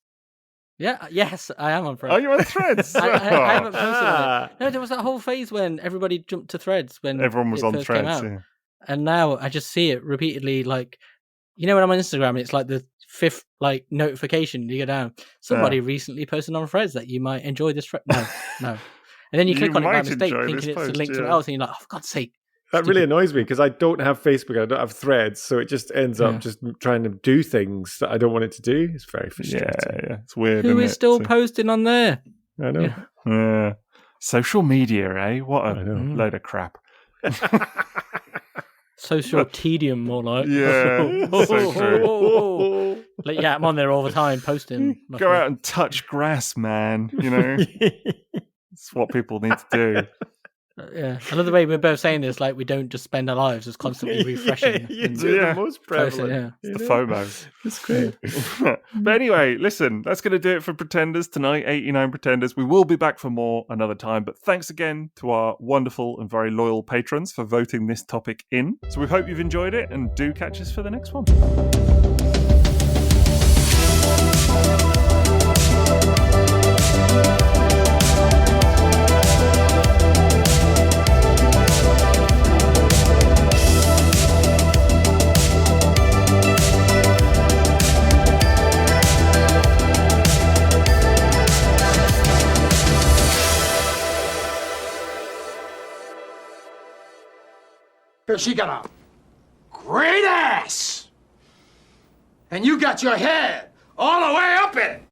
Yeah, yes, I am on Threads. Oh, you're on Threads? I haven't posted on it. No, there was that whole phase when everybody jumped to Threads when everyone was it on first Threads. came out. And now I just see it repeatedly, like, when I'm on Instagram and it's like the fifth notification you go down. Somebody recently posted on Threads that you might enjoy this. No. And then you click on it by mistake, thinking it's a link to something else, and you're like, oh, for God's sake. That really annoys me because I don't have Facebook, I don't have Threads, so it just ends up just trying to do things that I don't want it to do. It's very frustrating. Yeah, it's weird. Who is still posting on there? I know. Yeah. Social media, eh? What a load of crap. Social tedium, more like. Yeah, so true. I'm on there all the time posting. Go out and touch grass, man. It's what people need to do. Yeah, another way we're both saying this, like we don't just spend our lives just constantly refreshing. The most prevalent. It's the FOMO. It's great. But anyway, listen, that's going to do it for Pretenders tonight, 89 Pretenders. We will be back for more another time, but thanks again to our wonderful and very loyal patrons for voting this topic in. So we hope you've enjoyed it, and do catch us for the next one. She got a great ass. And you got your head all the way up in it.